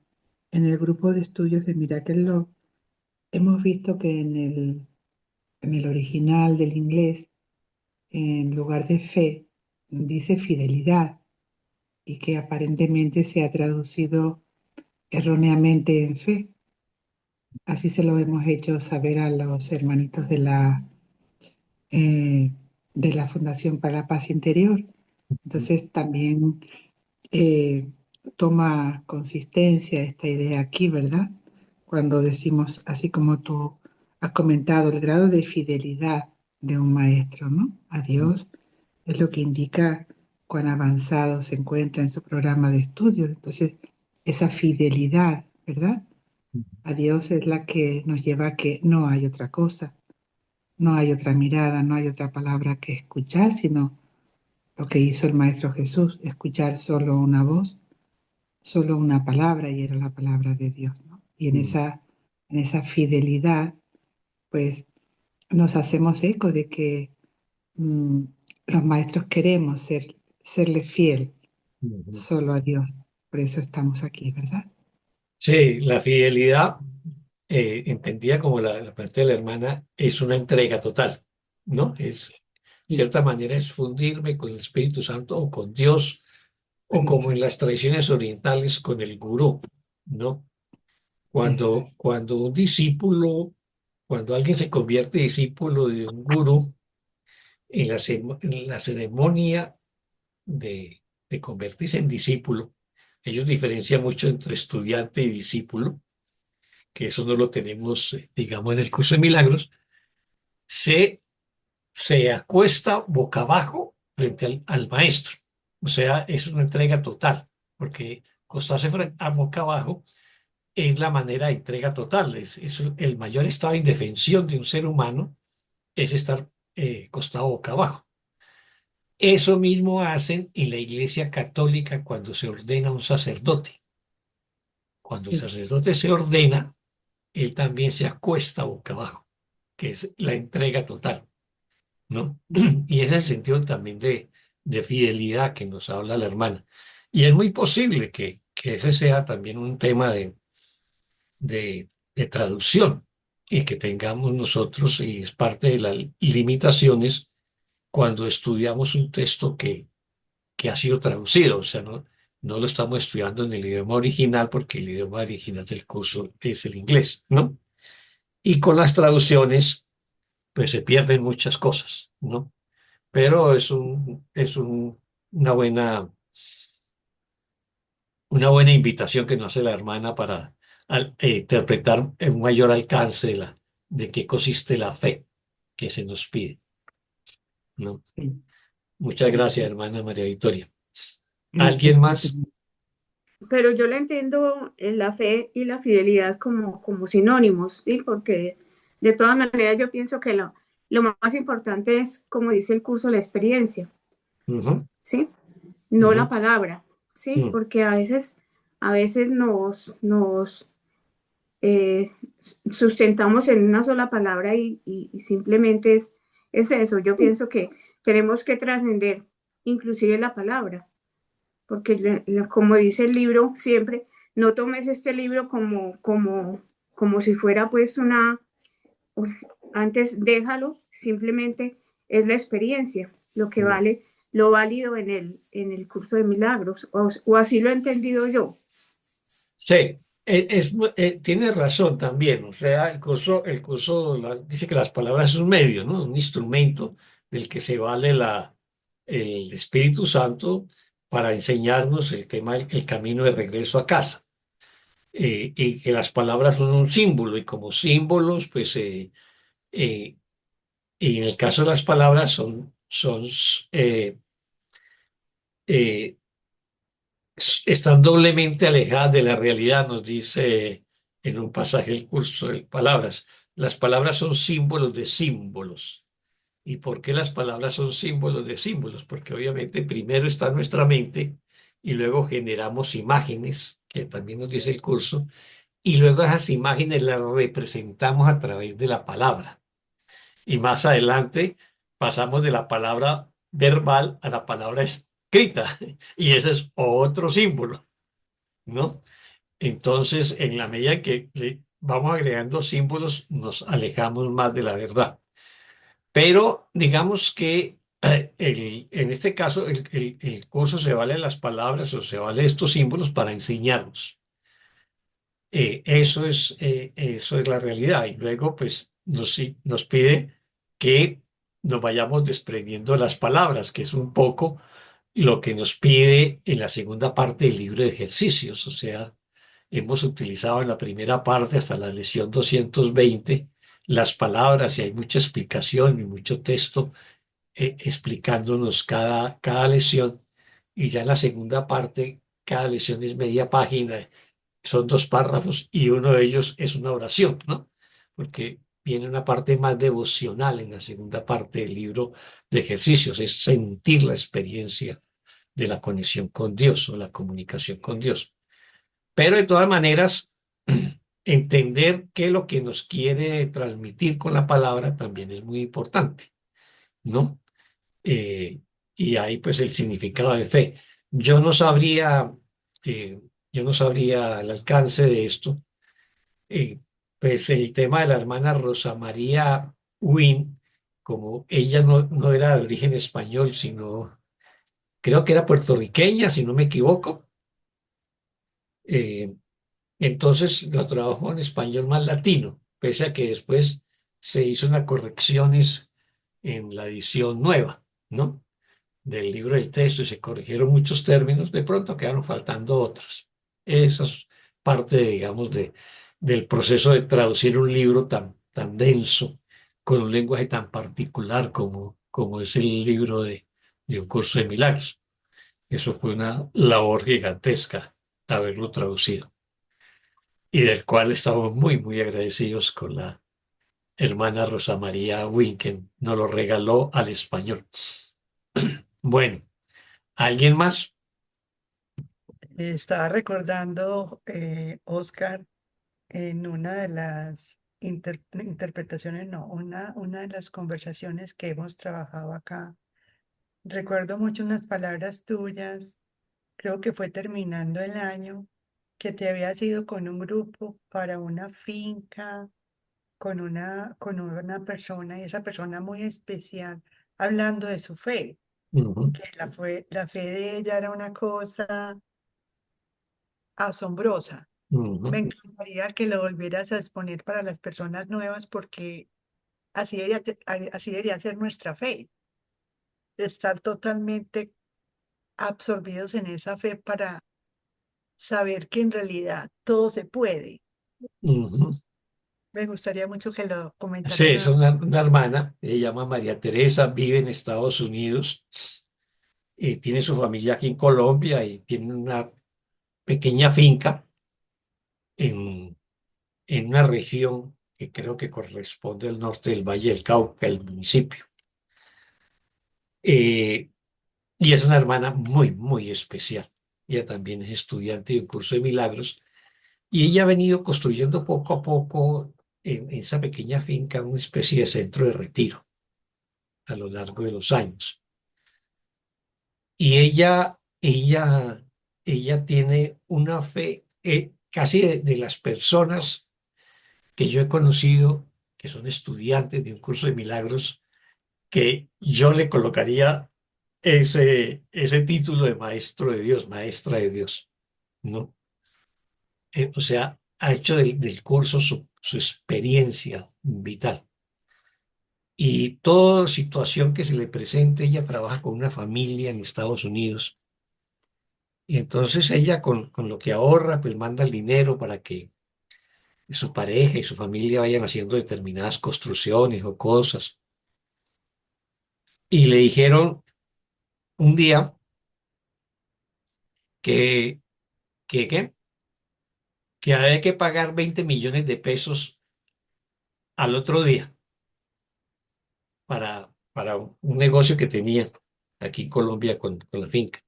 Speaker 5: el grupo de estudios de Miracle Law hemos visto que en el original del inglés, en lugar de fe, dice fidelidad y que aparentemente se ha traducido erróneamente en fe. Así se lo hemos hecho saber a los hermanitos eh, de la Fundación para la Paz Interior. Entonces también eh, toma consistencia esta idea aquí, ¿verdad? Cuando decimos, así como tú has comentado, el grado de fidelidad de un maestro, ¿no? A Dios es lo que indica cuán avanzado se encuentra en su programa de estudios. Entonces, esa fidelidad, ¿verdad? A Dios es la que nos lleva a que no hay otra cosa, no hay otra mirada, no hay otra palabra que escuchar, sino lo que hizo el Maestro Jesús, escuchar solo una voz, solo una palabra, y era la palabra de Dios, ¿no? Y en esa fidelidad, pues nos hacemos eco de que mm, los maestros queremos serle fiel
Speaker 1: Ujú.
Speaker 5: solo a Dios. Por eso estamos aquí, ¿verdad?
Speaker 1: Sí, la fidelidad, entendida como la parte de la hermana, es una entrega total, ¿no? Es,
Speaker 5: Sí,
Speaker 1: cierta manera, es fundirme con el Espíritu Santo o con Dios, o como en
Speaker 5: exacto,
Speaker 1: las tradiciones orientales con el gurú, ¿no?
Speaker 5: exacto,
Speaker 1: Cuando un discípulo, cuando alguien se convierte en discípulo de un gurú, en la ceremonia de convertirse en discípulo, Ellos diferencian mucho entre estudiante y discípulo, que eso no lo tenemos, digamos, en el curso de milagros. Se, se acuesta boca abajo frente al maestro. O sea, es una entrega total, porque acostarse a boca abajo es la manera de entrega total. Es el mayor estado de indefensión de un ser humano es estar acostado boca abajo. Eso mismo hacen en la Iglesia Católica cuando se ordena un sacerdote. Cuando el
Speaker 5: Sí.
Speaker 1: sacerdote se ordena, él también se acuesta boca abajo, que es la entrega total, ¿no? Y ese es el sentido también de fidelidad que nos habla la hermana. Y es muy posible que ese sea también un tema de traducción y que tengamos nosotros, y es parte de las limitaciones cuando estudiamos un texto que ha sido traducido, o sea, no lo estamos estudiando en el idioma original porque el idioma original del curso es el inglés, ¿no? Y con las traducciones, pues se pierden muchas cosas, ¿no? Pero una buena invitación que nos hace la hermana para interpretar en mayor alcance de qué consiste la fe que se nos pide, ¿no?
Speaker 5: Sí,
Speaker 1: Muchas
Speaker 5: sí,
Speaker 1: gracias,
Speaker 5: sí.
Speaker 1: hermana María Victoria.
Speaker 5: Es
Speaker 1: ¿Alguien
Speaker 5: que
Speaker 1: más?
Speaker 3: Pero yo le entiendo la fe y la fidelidad como sinónimos, ¿sí? Porque de todas maneras yo pienso que lo más importante es, como dice el curso, la experiencia,
Speaker 1: Ujú,
Speaker 3: ¿sí? No la
Speaker 1: ujú,
Speaker 3: palabra, ¿sí?
Speaker 1: sí.
Speaker 3: Porque a veces nos eh, sustentamos en una sola palabra y simplemente es eso. Yo pienso que tenemos que trascender inclusive la palabra, porque como dice el libro siempre, no tomes este libro como si fuera pues antes déjalo, simplemente es la experiencia, lo que
Speaker 1: Mm.
Speaker 3: vale, lo válido en el curso de milagros, o así lo he entendido yo.
Speaker 1: Sí, tiene razón también. O sea, el curso dice que las palabras es un medio, ¿no? Un instrumento del que se vale el Espíritu Santo para enseñarnos el tema, el camino de regreso a casa. Y que las palabras son un símbolo, y como símbolos, pues, eh, y en el caso de las palabras son eh, están doblemente alejadas de la realidad, nos dice en un pasaje del curso de palabras. Las palabras son símbolos de símbolos. ¿Y por qué las palabras son símbolos de símbolos? Porque obviamente primero está nuestra mente y luego generamos imágenes, que también nos dice el curso, y luego esas imágenes las representamos a través de la palabra. Y más adelante pasamos de la palabra verbal a la palabra escrita, y ese es otro símbolo, ¿no? Entonces, en la medida que le vamos agregando símbolos, nos alejamos más de la verdad. Pero digamos que en este caso el curso se vale de las palabras o se vale de estos símbolos para enseñarnos. Eso es la realidad. Y luego, pues, nos pide que nos vayamos desprendiendo de las palabras, que es un poco lo que nos pide en la segunda parte del libro de ejercicios. O sea, hemos utilizado en la primera parte hasta la lección 220 las palabras, y hay mucha explicación y mucho texto explicándonos cada lección. Y ya en la segunda parte, cada lección es media página, son 2 párrafos, y uno de ellos es una oración, ¿no? Porque viene una parte más devocional en la segunda parte del libro de ejercicios, es sentir la experiencia de la conexión con Dios o la comunicación con Dios. Pero de todas maneras, entender qué es lo que nos quiere transmitir con la palabra también es muy importante, ¿no? Eh, y ahí pues el significado de fe. Yo no sabría, eh, yo no sabría el alcance de esto. Eh, pues el tema de la hermana Rosa María Wynn, como ella no era de origen español, sino creo que era puertorriqueña, si no me equivoco. eh, Entonces lo trabajó en español más latino, pese a que después se hizo unas correcciones en la edición nueva, ¿no? del libro del texto y se corrigieron muchos términos, de pronto quedaron faltando otros. Esa es parte, digamos, del proceso de traducir un libro tan denso, con un lenguaje tan particular como es el libro de Un curso de milagros. Eso fue una labor gigantesca haberlo traducido y del cual estamos muy, muy agradecidos con la hermana Rosa María Wynn, que nos lo regaló al español. Bueno, ¿alguien más?
Speaker 4: Estaba recordando, Oscar, en una de las interpretaciones, no, una de las conversaciones que hemos trabajado acá. Recuerdo mucho unas palabras tuyas, creo que fue terminando el año, que te habías ido con un grupo para una finca, con una persona, y esa persona muy especial, hablando de su fe,
Speaker 1: Ujú,
Speaker 4: que la fe de ella era una cosa asombrosa. Me
Speaker 1: ujú,
Speaker 4: encantaría que lo volvieras a exponer para las personas nuevas porque así debería ser nuestra fe, estar totalmente absorbidos en esa fe para saber que en realidad todo se puede.
Speaker 1: ujú.
Speaker 4: Me gustaría mucho que lo
Speaker 1: Sí,
Speaker 4: comentaras
Speaker 1: es
Speaker 4: nuevamente.
Speaker 1: una hermana, ella se llama María Teresa, vive en Estados Unidos y tiene su familia aquí en Colombia y tiene una pequeña finca en, en una región que creo que corresponde al norte del Valle del Cauca, el municipio. Eh, y es una hermana muy, muy especial. Ella también es estudiante de un curso de milagros y ella ha venido construyendo poco a poco en esa pequeña finca una especie de centro de retiro a lo largo de los años. Y ella tiene una fe, casi de las personas que yo he conocido, que son estudiantes de un curso de milagros, que yo le colocaría ese título de maestro de Dios, maestra de Dios, ¿no? O sea, ha hecho del curso su experiencia vital. Y toda situación que se le presente, ella trabaja con una familia en Estados Unidos. Y entonces ella con lo que ahorra, pues manda el dinero para que su pareja y su familia vayan haciendo determinadas construcciones o cosas. Y le dijeron un día que, ¿qué? Que había que pagar 20 millones de pesos al otro día para un negocio que tenía aquí en Colombia con la finca.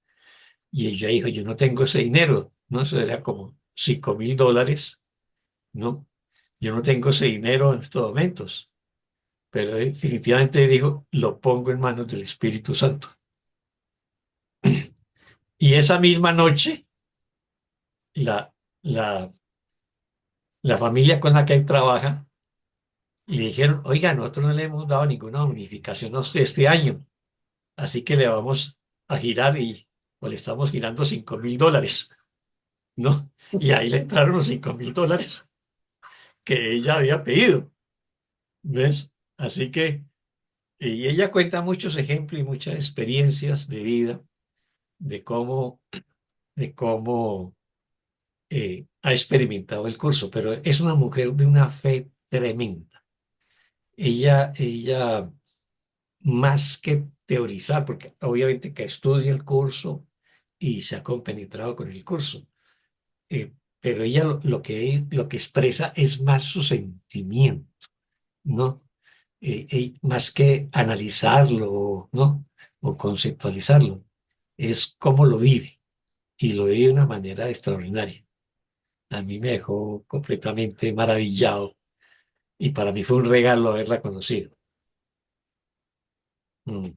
Speaker 1: Y ella dijo, yo no tengo ese dinero, ¿no? Eso era como $5.000, ¿no? Yo no tengo ese dinero en estos momentos. Pero definitivamente dijo, lo pongo en manos del Espíritu Santo. Y esa misma noche, la, la, la familia con la que él trabaja le dijeron, oiga, nosotros no le hemos dado ninguna bonificación a usted este año, así que le vamos a girar o le estamos girando $5.000, ¿no? Y ahí le entraron los $5.000 que ella había pedido, ¿ves? Así que, y ella cuenta muchos ejemplos y muchas experiencias de vida de cómo ha experimentado el curso, pero es una mujer de una fe tremenda. Ella más que teorizar, porque obviamente que estudia el curso y se ha compenetrado con el curso, pero ella lo que expresa es más su sentimiento, ¿no? Más que analizarlo, ¿no? O conceptualizarlo, es cómo lo vive y lo vive de una manera extraordinaria. A mí me dejó completamente maravillado y para mí fue un regalo haberla conocido. Mm.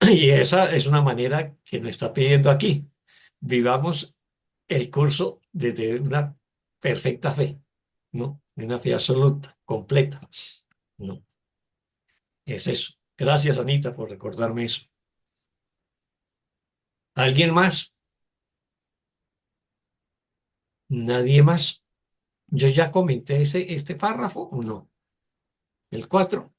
Speaker 1: Y esa es una manera que nos está pidiendo aquí. Vivamos el curso desde una perfecta fe, ¿no? De una fe absoluta, completa, ¿no? Es eso. Gracias, Anita, por recordarme eso. ¿Alguien más? ¿Nadie más? Yo ya comenté este párrafo o no. ¿El 4?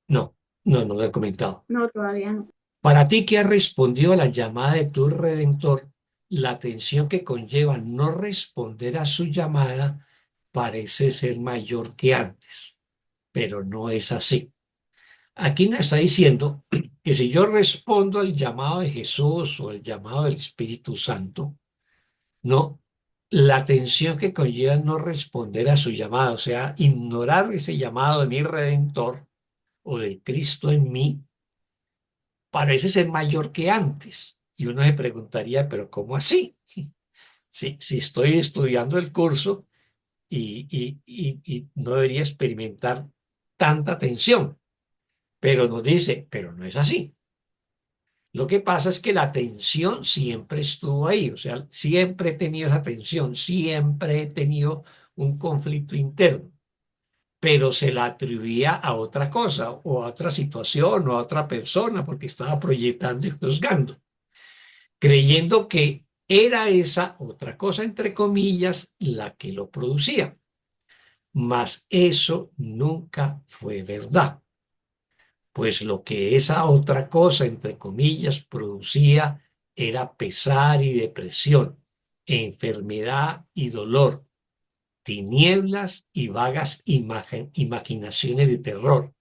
Speaker 1: No. No, no lo he comentado.
Speaker 3: No, todavía no.
Speaker 1: Para ti que has respondido a la llamada de tu Redentor, la tensión que conlleva no responder a su llamada parece ser mayor que antes, pero no es así. Aquí nos está diciendo que si yo respondo al llamado de Jesús o el llamado del Espíritu Santo, no, la tensión que conlleva no responder a su llamado, o sea, ignorar ese llamado de mi Redentor o de Cristo en mí, parece ser mayor que antes. Y uno se preguntaría, pero ¿cómo así? Si estoy estudiando el curso y no debería experimentar tanta tensión, pero nos dice, pero no es así. Lo que pasa es que la tensión siempre estuvo ahí, o sea, siempre he tenido esa tensión, siempre he tenido un conflicto interno, pero se la atribuía a otra cosa o a otra situación o a otra persona porque estaba proyectando y juzgando, creyendo que era esa otra cosa, entre comillas, la que lo producía. Mas eso nunca fue verdad, pues lo que esa otra cosa, entre comillas, producía era pesar y depresión, enfermedad y dolor, tinieblas y vagas imaginaciones de terror,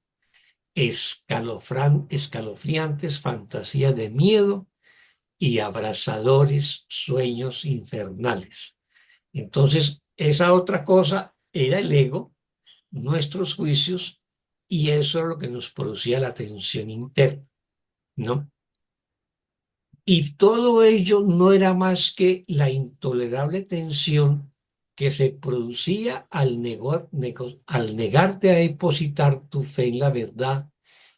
Speaker 1: escalofriantes fantasías de miedo y abrasadores sueños infernales. Entonces, esa otra cosa era el ego, nuestros juicios, y eso es lo que nos producía la tensión interna, ¿no? Y todo ello no era más que la intolerable tensión que se producía al negarte a depositar tu fe en la verdad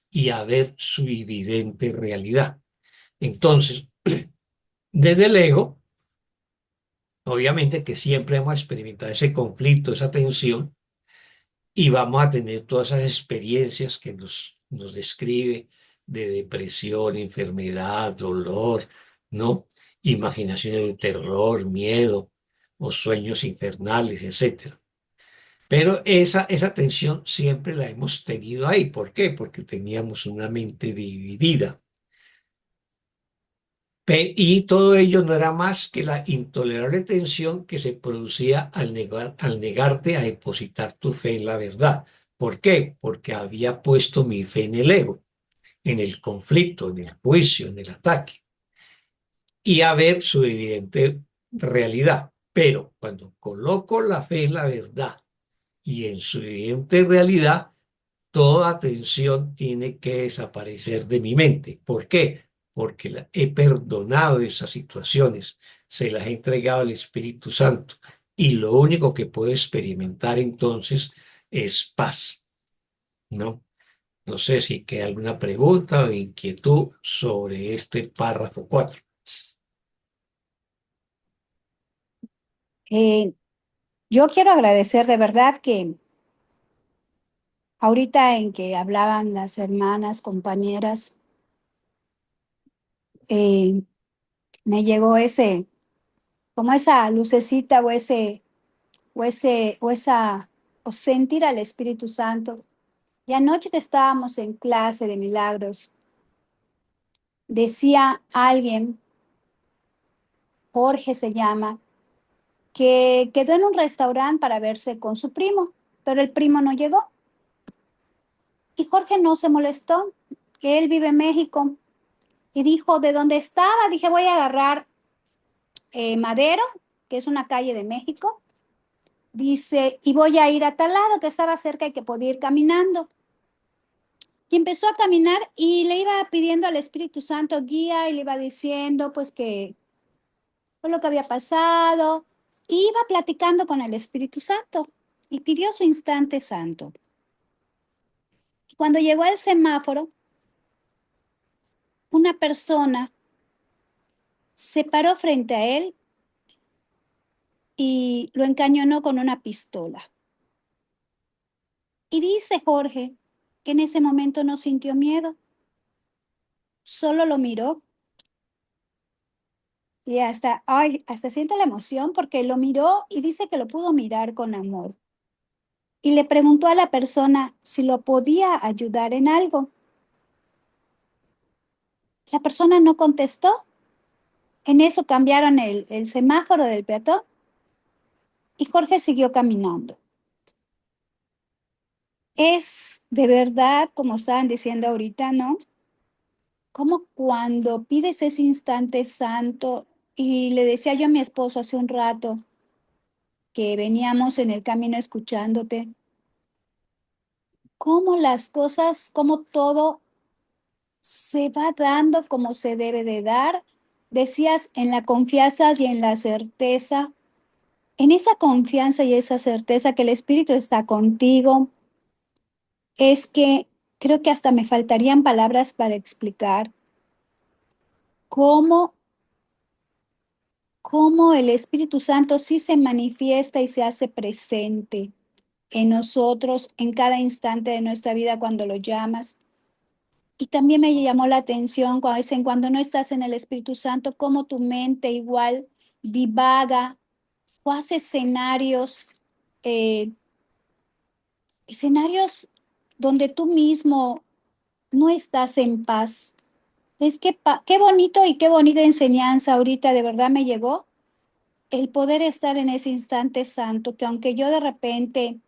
Speaker 1: y a ver su evidente realidad. Entonces, desde el ego, obviamente que siempre hemos experimentado ese conflicto, esa tensión, y vamos a tener todas esas experiencias que nos describe de depresión, enfermedad, dolor, ¿no? Imaginaciones de terror, miedo o sueños infernales, etcétera. Pero esa tensión siempre la hemos tenido ahí. ¿Por qué? Porque teníamos una mente dividida. Y todo ello no era más que la intolerable tensión que se producía al negarte a depositar tu fe en la verdad. ¿Por qué? Porque había puesto mi fe en el ego, en el conflicto, en el juicio, en el ataque, y a ver su evidente realidad. Pero cuando coloco la fe en la verdad y en su evidente realidad, toda tensión tiene que desaparecer de mi mente. ¿Por qué? Porque he perdonado esas situaciones, se las he entregado al Espíritu Santo y lo único que puedo experimentar entonces es paz, ¿no? No sé si queda alguna pregunta o inquietud sobre este párrafo 4.
Speaker 6: Yo quiero agradecer de verdad que ahorita en que hablaban las hermanas, compañeras, me llegó como esa lucecita o sentir al Espíritu Santo. Y anoche que estábamos en clase de milagros, decía alguien, Jorge se llama, que quedó en un restaurante para verse con su primo, pero el primo no llegó. Y Jorge no se molestó, que él vive en México, y dijo, ¿de dónde estaba? Dije, voy a agarrar Madero, que es una calle de México. Dice, y voy a ir a tal lado, que estaba cerca y que podía ir caminando. Y empezó a caminar y le iba pidiendo al Espíritu Santo guía y le iba diciendo, pues, que fue lo que había pasado. Y iba platicando con el Espíritu Santo y pidió su instante santo. Y cuando llegó al semáforo, una persona se paró frente a él y lo encañonó con una pistola. Y dice Jorge que en ese momento no sintió miedo, solo lo miró. Y hasta siento la emoción porque lo miró y dice que lo pudo mirar con amor. Y le preguntó a la persona si lo podía ayudar en algo. La persona no contestó. En eso cambiaron el semáforo del peatón y Jorge siguió caminando. Es de verdad, como estaban diciendo ahorita, ¿no? Como cuando pides ese instante santo, y le decía yo a mi esposo hace un rato que veníamos en el camino escuchándote, cómo las cosas, cómo todo se va dando como se debe de dar. Decías en la confianza y en la certeza, en esa confianza y esa certeza que el Espíritu está contigo, es que creo que hasta me faltarían palabras para explicar cómo, cómo el Espíritu Santo sí se manifiesta y se hace presente en nosotros en cada instante de nuestra vida cuando lo llamas. Y también me llamó la atención cuando no estás en el Espíritu Santo, cómo tu mente igual divaga o hace eh, escenarios donde tú mismo no estás en paz. Es que qué bonito y qué bonita enseñanza ahorita de verdad me llegó el poder estar en ese instante santo, que aunque yo de repente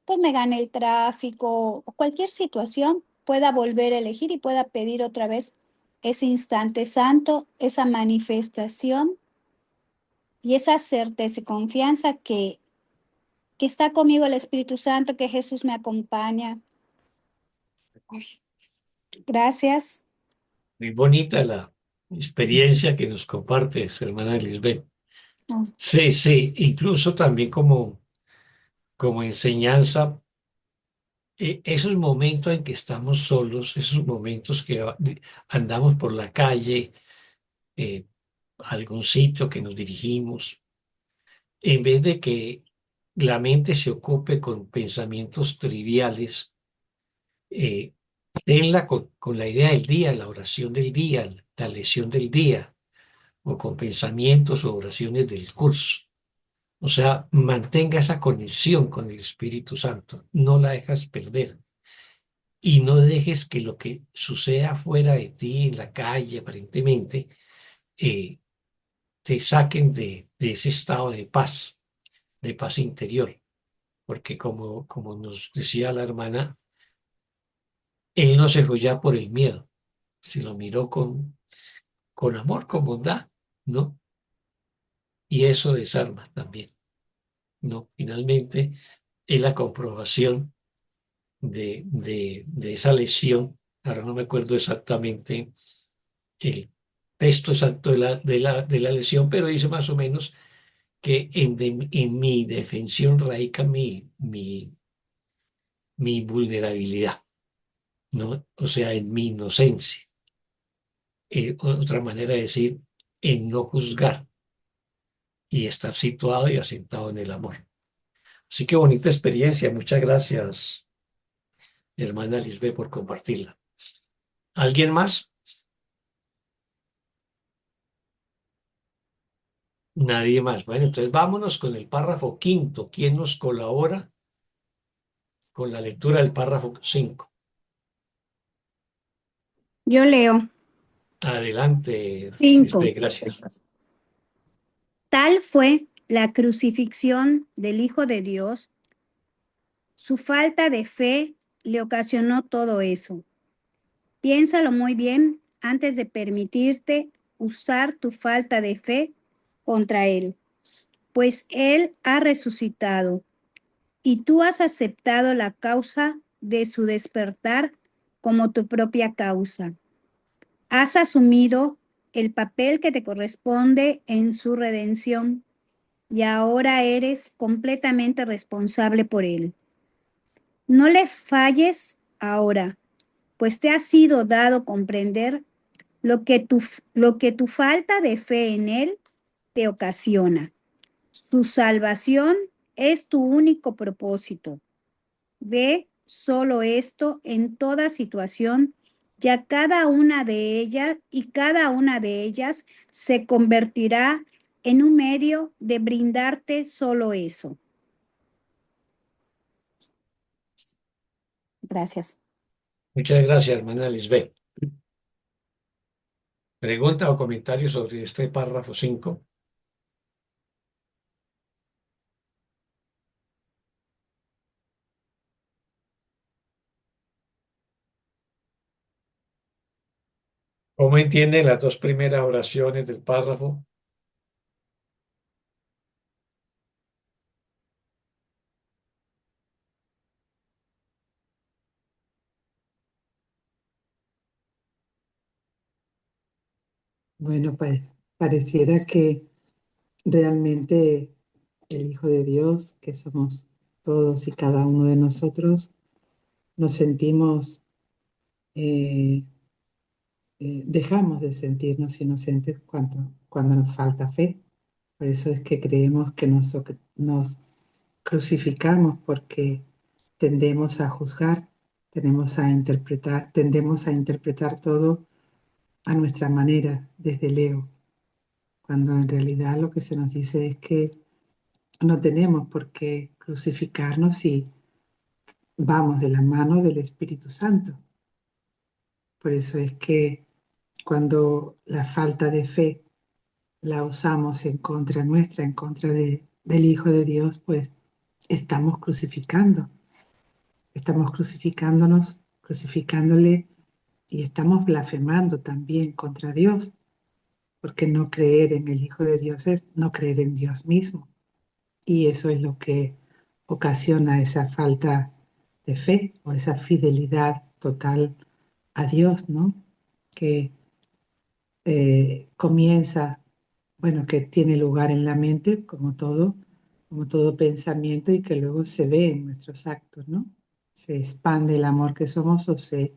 Speaker 6: pues me gane el tráfico o cualquier situación, pueda volver a elegir y pueda pedir otra vez ese instante santo, esa manifestación y esa certeza y confianza que está conmigo el Espíritu Santo, que Jesús me acompaña. Gracias.
Speaker 1: Muy bonita la experiencia que nos compartes, hermana Lisbeth. Sí, sí, incluso también como enseñanza, esos momentos en que estamos solos, esos momentos que andamos por la calle, a algún sitio que nos dirigimos, en vez de que la mente se ocupe con pensamientos triviales, eh, tenla con la idea del día, la oración del día, la lección del día, o con pensamientos o oraciones del curso. O sea, mantenga esa conexión con el Espíritu Santo, no la dejas perder y no dejes que lo que suceda fuera de ti, en la calle, aparentemente, eh, te saquen de ese estado de paz interior. Porque como nos decía la hermana, él no se dejó ya por el miedo, se lo miró con amor, con bondad, ¿no? Y eso desarma también, ¿no? Finalmente, es la comprobación de esa lesión. Ahora no me acuerdo exactamente el texto exacto de la lesión, pero dice más o menos que en mi defensión radica mi vulnerabilidad, ¿no? O sea, en mi inocencia. Otra manera de decir, en no juzgar y estar situado y asentado en el amor. Así que bonita experiencia. Muchas gracias, hermana Lisbeth, por compartirla. ¿Alguien más? Nadie más. Bueno, entonces vámonos con el párrafo quinto. ¿Quién nos colabora con la lectura del párrafo 5?
Speaker 3: Yo leo.
Speaker 1: Adelante,
Speaker 3: 5.
Speaker 1: Lisbeth, gracias.
Speaker 3: Tal fue la crucifixión del Hijo de Dios. Su falta de fe le ocasionó todo eso. Piénsalo muy bien antes de permitirte usar tu falta de fe contra Él, pues Él ha resucitado y tú has aceptado la causa de su despertar como tu propia causa. Has asumido el papel que te corresponde en su redención y ahora eres completamente responsable por Él. No le falles ahora, pues te ha sido dado comprender lo que tu falta de fe en Él te ocasiona. Su salvación es tu único propósito. Ve solo esto en toda situación, ya cada una de ellas y cada una de ellas se convertirá en un medio de brindarte solo eso. Gracias.
Speaker 1: Muchas gracias, hermana Lisbeth. ¿Pregunta o comentario sobre este párrafo 5? ¿Cómo entienden las dos primeras oraciones del párrafo?
Speaker 5: Bueno, pues pareciera que realmente el Hijo de Dios, que somos todos y cada uno de nosotros, nos sentimos, eh, dejamos de sentirnos inocentes cuando nos falta fe. Por eso es que creemos que nos crucificamos, porque tendemos a juzgar, tendemos a interpretar todo a nuestra manera, desde el ego, cuando en realidad lo que se nos dice es que no tenemos por qué crucificarnos si vamos de la mano del Espíritu Santo. Por eso es que cuando la falta de fe la usamos en contra nuestra, en contra del Hijo de Dios, pues estamos crucificándonos, crucificándole, y estamos blasfemando también contra Dios, porque no creer en el Hijo de Dios es no creer en Dios mismo. Y eso es lo que ocasiona esa falta de fe o esa fidelidad total a Dios, ¿no? Que comienza, bueno, que tiene lugar en la mente, como todo pensamiento, y que luego se ve en nuestros actos, ¿no? Se expande el amor que somos, o se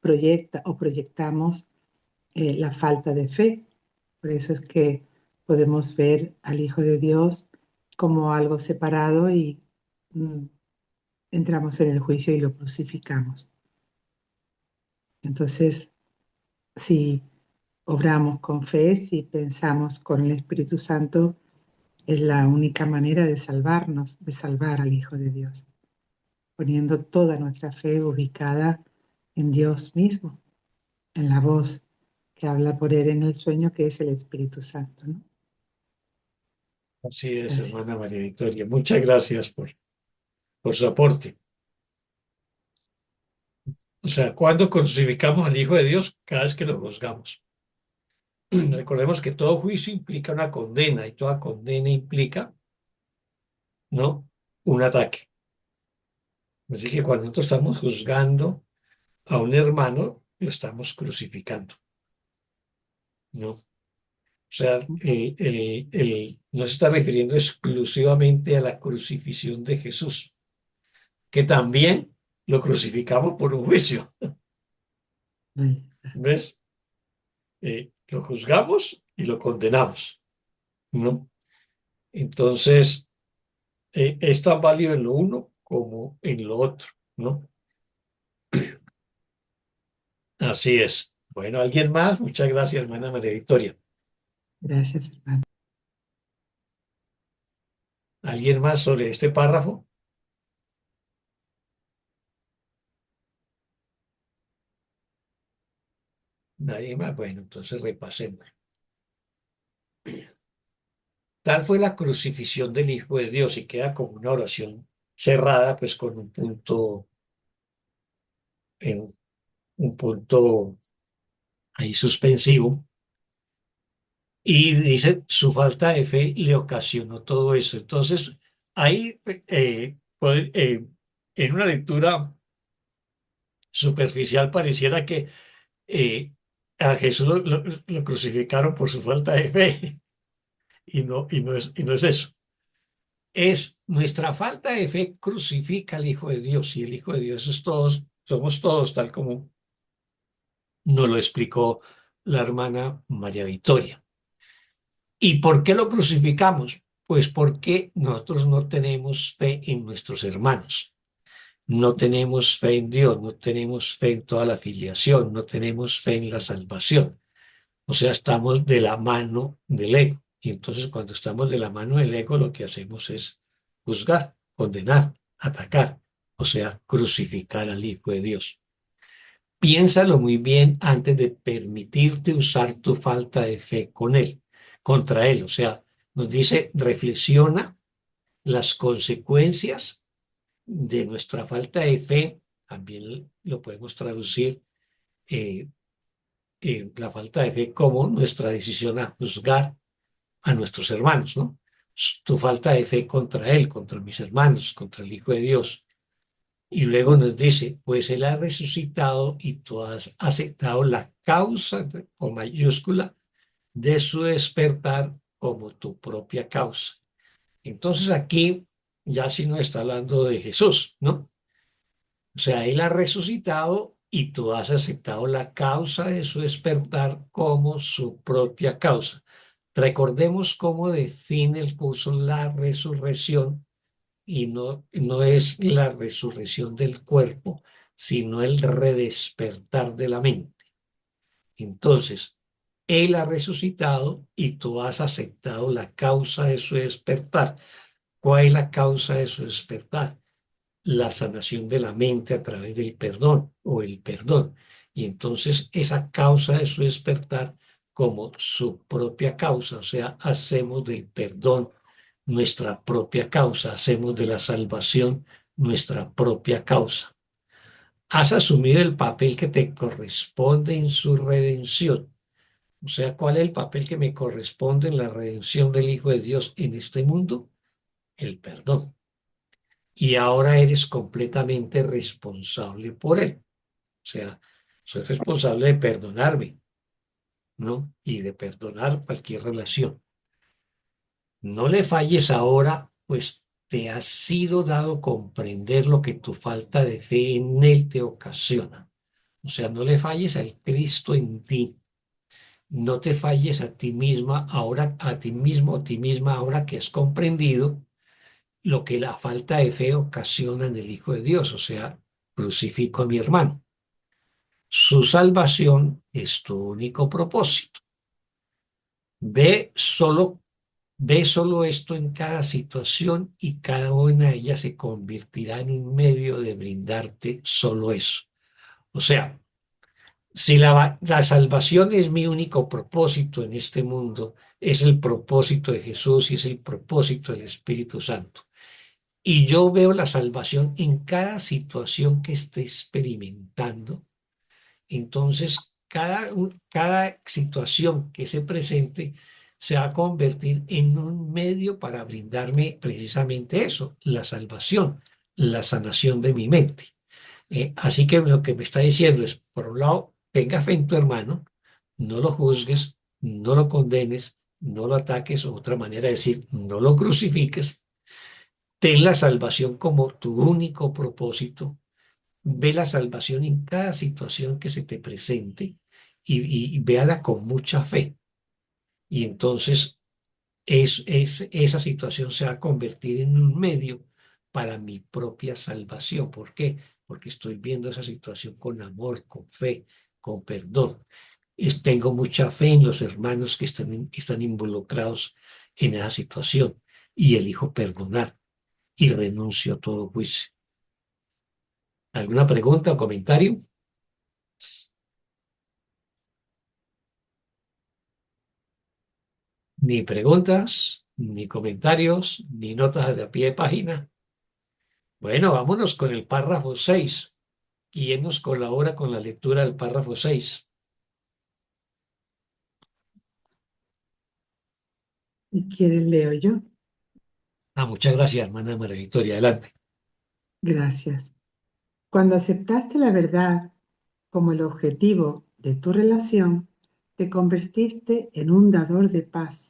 Speaker 5: proyecta o proyectamos la falta de fe. Por eso es que podemos ver al Hijo de Dios como algo separado y mm, entramos en el juicio y lo crucificamos. Entonces, si obramos con fe, si pensamos con el Espíritu Santo, es la única manera de salvarnos, de salvar al Hijo de Dios, poniendo toda nuestra fe ubicada en Dios mismo, en la voz que habla por él en el sueño, que es el Espíritu Santo, ¿no?
Speaker 1: Así es,
Speaker 5: Gracias.
Speaker 1: hermana María Victoria. Muchas gracias por su aporte. O sea, cuando crucificamos al Hijo de Dios, cada vez que lo juzgamos. Recordemos que todo juicio implica una condena y toda condena implica, ¿no?, un ataque. Así que cuando nosotros estamos juzgando a un hermano, lo estamos crucificando, ¿no? O sea, no se está refiriendo exclusivamente a la crucifixión de Jesús, que también lo crucificamos por un juicio,
Speaker 5: Ay,
Speaker 1: ¿ves? Lo juzgamos y lo condenamos, ¿no? Entonces, es tan válido en lo uno como en lo otro, ¿no? Así es. Bueno, ¿alguien más? Muchas gracias, hermana María Victoria.
Speaker 5: gracias, hermano.
Speaker 1: ¿Alguien más sobre este párrafo? Nadie más. Bueno, entonces repasemos. Tal fue la crucifixión del Hijo de Dios, y queda como una oración cerrada, pues con en un punto ahí suspensivo. Y dice, su falta de fe le ocasionó todo eso. Entonces, ahí, en una lectura superficial, pareciera que a Jesús lo crucificaron por su falta de fe, y no es eso. Es nuestra falta de fe crucifica al Hijo de Dios, y el Hijo de Dios es todos, somos todos, tal como nos lo explicó la hermana María Victoria. ¿Y por qué lo crucificamos? Pues porque nosotros no tenemos fe en nuestros hermanos, no tenemos fe en Dios, no tenemos fe en toda la filiación, no tenemos fe en la salvación. O sea, estamos de la mano del ego. Y entonces cuando estamos de la mano del ego, lo que hacemos es juzgar, condenar, atacar, o sea, crucificar al Hijo de Dios. Piénsalo muy bien antes de permitirte usar tu falta de fe con él, contra él. O sea, nos dice, reflexiona las consecuencias de nuestra falta de fe. También lo podemos traducir, eh, la falta de fe como nuestra decisión a juzgar a nuestros hermanos, ¿no? Tu falta de fe contra él, contra mis hermanos, contra el Hijo de Dios. Y luego nos dice, pues Él ha resucitado y tú has aceptado la causa con mayúscula de su despertar como tu propia causa. Entonces aquí ya sí no está hablando de Jesús, ¿no? O sea, Él ha resucitado y tú has aceptado la causa de su despertar como su propia causa. Recordemos cómo define el curso la resurrección y no es la resurrección del cuerpo, sino el redespertar de la mente. Entonces, Él ha resucitado y tú has aceptado la causa de su despertar. ¿Cuál es la causa de su despertar? La sanación de la mente a través del perdón o el perdón. Y entonces esa causa de su despertar como su propia causa, o sea, hacemos del perdón nuestra propia causa, hacemos de la salvación nuestra propia causa. Has asumido el papel que te corresponde en su redención. O sea, ¿cuál es el papel que me corresponde en la redención del Hijo de Dios en este mundo? El perdón. Y ahora eres completamente responsable por él. O sea, soy responsable de perdonarme, ¿no? Y de perdonar cualquier relación. No le falles ahora, pues te ha sido dado comprender lo que tu falta de fe en él te ocasiona. O sea, no le falles al Cristo en ti. No te falles a ti misma ahora, a ti mismo, a ti misma ahora que has comprendido lo que la falta de fe ocasiona en el Hijo de Dios. O sea, crucifico a mi hermano. Su salvación es tu único propósito. Ve solo Ve solo esto en cada situación y cada una de ellas se convertirá en un medio de brindarte solo eso. O sea, si la salvación es mi único propósito en este mundo, es el propósito de Jesús y es el propósito del Espíritu Santo. Y yo veo la salvación en cada situación que esté experimentando, entonces cada situación que se presente se va a convertir en un medio para brindarme precisamente eso, la salvación, la sanación de mi mente. Así que lo que me está diciendo es, por un lado, tenga fe en tu hermano, no lo juzgues, no lo condenes, no lo ataques, o otra manera de decir, no lo crucifiques, ten la salvación como tu único propósito. Ve la salvación en cada situación que se te presente y véala con mucha fe. Y entonces esa situación se va a convertir en un medio para mi propia salvación. ¿Por qué? Porque estoy viendo esa situación con amor, con fe, con perdón. Tengo mucha fe en los hermanos que están involucrados en esa situación y elijo perdonar y renuncio a todo juicio. ¿Alguna pregunta o comentario? Ni preguntas, ni comentarios, ni notas de a pie de página. Bueno, vámonos con el párrafo 6. ¿Quién nos colabora con la lectura del párrafo 6?
Speaker 5: ¿Y quieres leo yo?
Speaker 1: Muchas gracias, hermana María Victoria. Adelante.
Speaker 5: Gracias. Cuando aceptaste la verdad como el objetivo de tu relación, te convertiste en un dador de paz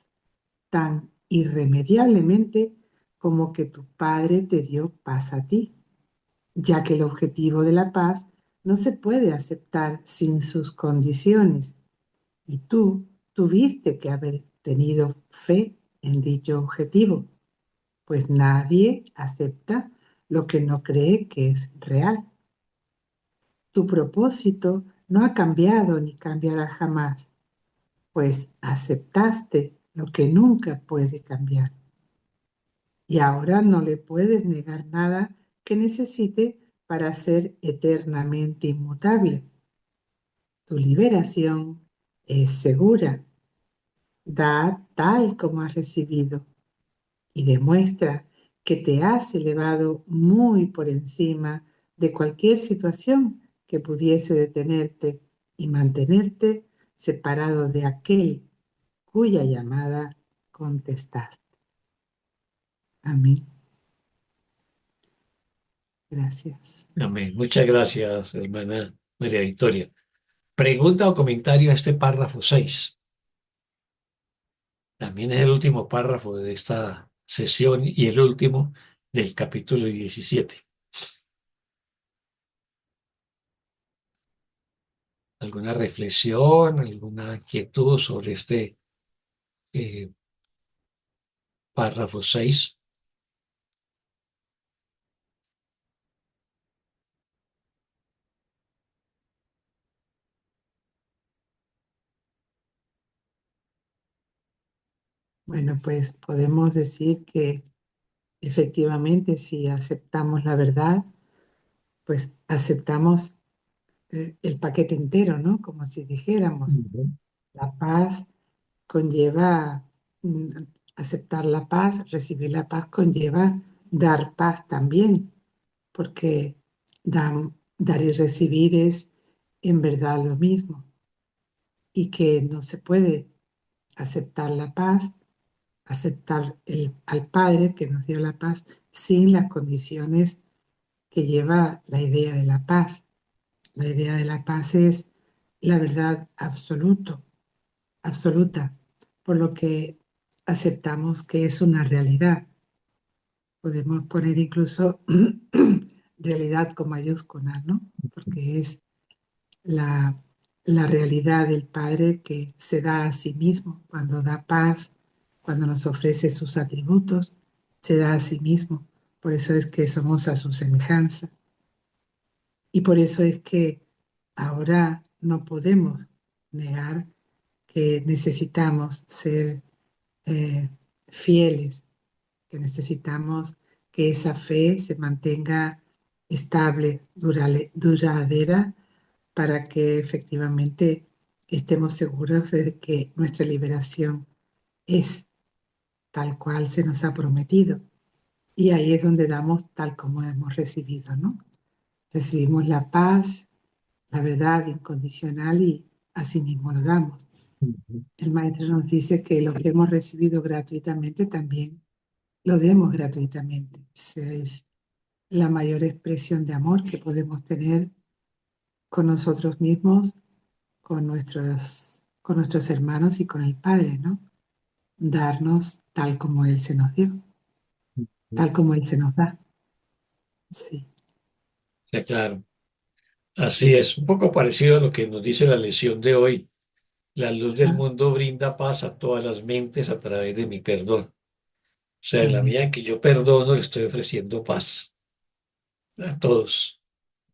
Speaker 5: tan irremediablemente como que tu Padre te dio paz a ti, ya que el objetivo de la paz no se puede aceptar sin sus condiciones, y tú tuviste que haber tenido fe en dicho objetivo, pues nadie acepta lo que no cree que es real. Tu propósito no ha cambiado ni cambiará jamás, pues aceptaste lo que nunca puede cambiar. Y ahora no le puedes negar nada que necesite para ser eternamente inmutable. Tu liberación es segura. Da tal como has recibido y demuestra que te has elevado muy por encima de cualquier situación que pudiese detenerte y mantenerte separado de aquel cuya llamada contestaste. Amén. Gracias.
Speaker 1: Amén. Muchas gracias, hermana María Victoria. Pregunta o comentario a este párrafo 6. También es el último párrafo de esta sesión y el último del capítulo 17. ¿Alguna reflexión, alguna inquietud sobre este eh, párrafo 6?
Speaker 5: Bueno, pues podemos decir que efectivamente si aceptamos la verdad, pues aceptamos el paquete entero, ¿no? Como si dijéramos,
Speaker 1: Ujú.
Speaker 5: la paz conlleva mm, aceptar la paz, recibir la paz conlleva dar paz también, porque dar y recibir es en verdad lo mismo y que no se puede aceptar la paz, aceptar al Padre que nos dio la paz sin las condiciones que lleva la idea de la paz. La idea de la paz es la verdad absoluta, por lo que aceptamos que es una realidad. Podemos poner incluso realidad con mayúsculas, ¿no? Porque es la, la realidad del Padre que se da a sí mismo cuando da paz, cuando nos ofrece sus atributos, se da a sí mismo. Por eso es que somos a su semejanza. Y por eso es que ahora no podemos negar que necesitamos ser eh, fieles, que necesitamos que esa fe se mantenga estable, duradera, para que efectivamente estemos seguros de que nuestra liberación es tal cual se nos ha prometido. Y ahí es donde damos tal como hemos recibido, ¿no? Recibimos la paz, la verdad incondicional y así mismo lo damos.
Speaker 1: Ujú.
Speaker 5: El maestro nos dice que lo que hemos recibido gratuitamente también lo demos gratuitamente. Esa es la mayor expresión de amor que podemos tener con nosotros mismos, con nuestros hermanos y con el Padre, ¿no? Darnos tal como Él se nos dio, tal como Él se nos da. Sí,
Speaker 1: Ya, claro. Así
Speaker 5: sí.
Speaker 1: es, un poco parecido a lo que nos dice la lección de hoy. La luz del
Speaker 5: Ah,
Speaker 1: mundo brinda paz a todas las mentes a través de mi perdón. O sea, en la
Speaker 5: amén.
Speaker 1: medida en que yo perdono, le estoy ofreciendo paz a todos.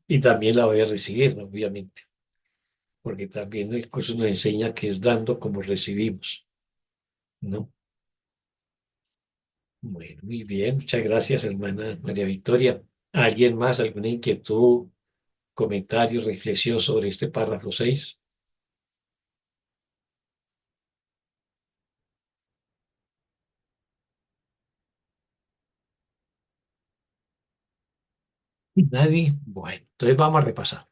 Speaker 1: Y también la voy a recibir, ¿no? Obviamente, porque también el curso nos enseña que es dando como recibimos, ¿no? Bueno, muy bien, muchas gracias, hermana María Victoria. ¿Alguien más, alguna inquietud, comentario, reflexión sobre este párrafo 6? Nadie. Bueno, entonces vamos a repasar.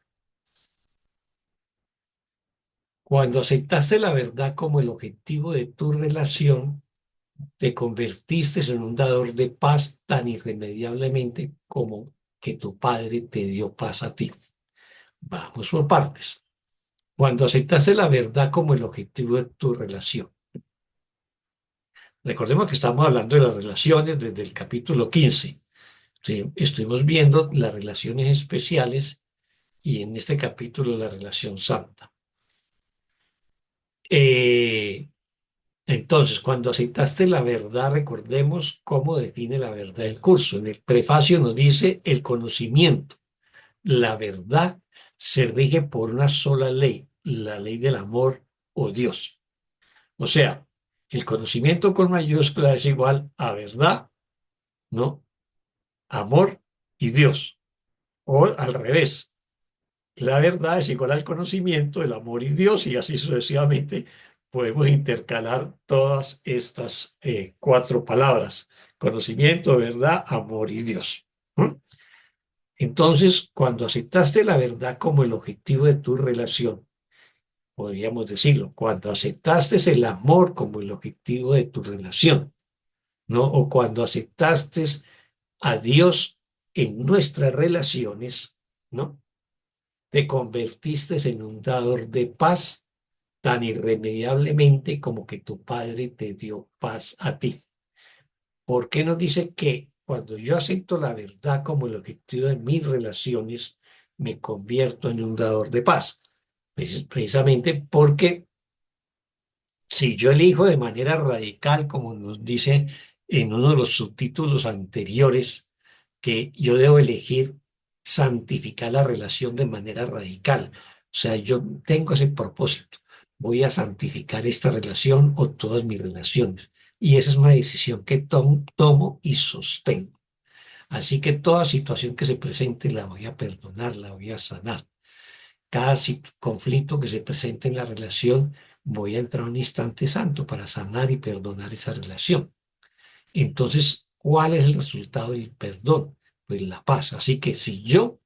Speaker 1: Cuando aceptaste la verdad como el objetivo de tu relación, te convertiste en un dador de paz tan irremediablemente como que tu padre te dio paz a ti. Vamos por partes. Cuando aceptaste la verdad como el objetivo de tu relación. Recordemos que estamos hablando de las relaciones desde el capítulo 15. Sí, estuvimos viendo las relaciones especiales y en este capítulo la relación santa. Eh, Entonces, cuando aceptaste la verdad, recordemos cómo define la verdad el curso. En el prefacio nos dice el conocimiento. La verdad se rige por una sola ley, la ley del amor o Dios. O sea, el conocimiento con mayúscula es igual a verdad, ¿no? Amor y Dios. O al revés, la verdad es igual al conocimiento, el amor y Dios, y así sucesivamente podemos intercalar todas estas cuatro palabras: conocimiento, verdad, amor y Dios. ¿Mm? Entonces, cuando aceptaste la verdad como el objetivo de tu relación, podríamos decirlo, cuando aceptaste el amor como el objetivo de tu relación, ¿no? O cuando aceptaste a Dios en nuestras relaciones, ¿no? Te convertiste en un dador de paz tan irremediablemente como que tu Padre te dio paz a ti. ¿Por qué nos dice que cuando yo acepto la verdad como el objetivo de mis relaciones, me convierto en un dador de paz? Precisamente porque si yo elijo de manera radical, como nos dice en uno de los subtítulos anteriores, que yo debo elegir santificar la relación de manera radical. O sea, yo tengo ese propósito. Voy a santificar esta relación o todas mis relaciones. Y esa es una decisión que tomo y sostengo. Así que toda situación que se presente la voy a perdonar, la voy a sanar. Cada conflicto que se presente en la relación, voy a entrar a un instante santo para sanar y perdonar esa relación. Entonces, ¿cuál es el resultado del perdón? Pues la paz. Así que si yo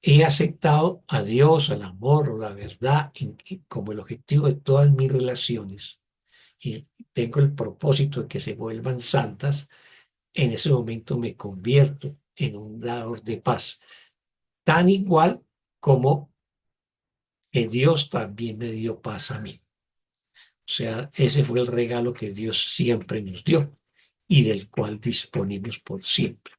Speaker 1: he aceptado a Dios, al amor o la verdad como el objetivo de todas mis relaciones y tengo el propósito de que se vuelvan santas, en ese momento me convierto en un dador de paz, tan igual como que Dios también me dio paz a mí. O sea, ese fue el regalo que Dios siempre nos dio y del cual disponemos por siempre.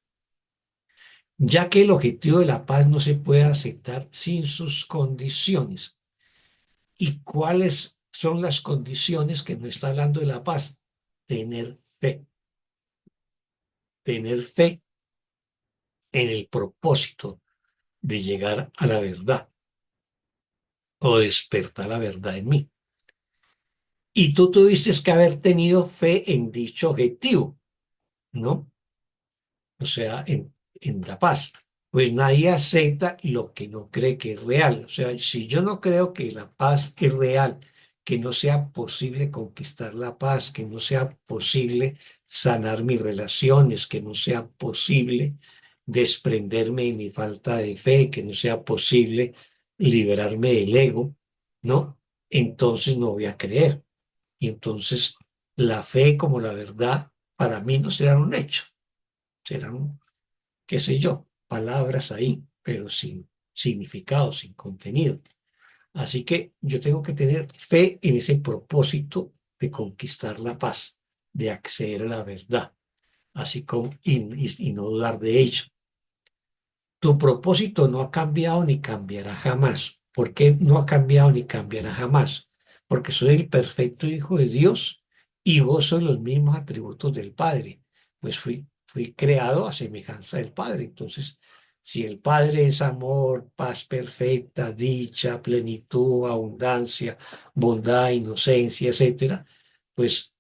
Speaker 1: Ya que el objetivo de la paz no se puede aceptar sin sus condiciones. ¿Y cuáles son las condiciones que nos está hablando de la paz? Tener fe. Tener fe en el propósito de llegar a la verdad o despertar la verdad en mí. Y tú tuviste que haber tenido fe en dicho objetivo, ¿no? O sea, en la paz. Pues nadie acepta lo que no cree que es real. O sea, si yo no creo que la paz es real, que no sea posible conquistar la paz, que no sea posible sanar mis relaciones, que no sea posible desprenderme de mi falta de fe, que no sea posible liberarme del ego, ¿no? Entonces no voy a creer. Y entonces la fe como la verdad para mí no serán un hecho, serán, qué sé yo, palabras ahí, pero sin significado, sin contenido. Así que yo tengo que tener fe en ese propósito de conquistar la paz, de acceder a la verdad, así como y no dudar de ello. Tu propósito no ha cambiado ni cambiará jamás. ¿Por qué no ha cambiado ni cambiará jamás? Porque soy el perfecto Hijo de Dios y gozo de los mismos atributos del Padre. Pues fui creado a semejanza del Padre. Entonces, si el Padre es amor, paz perfecta, dicha, plenitud, abundancia, bondad, inocencia, etcétera, pues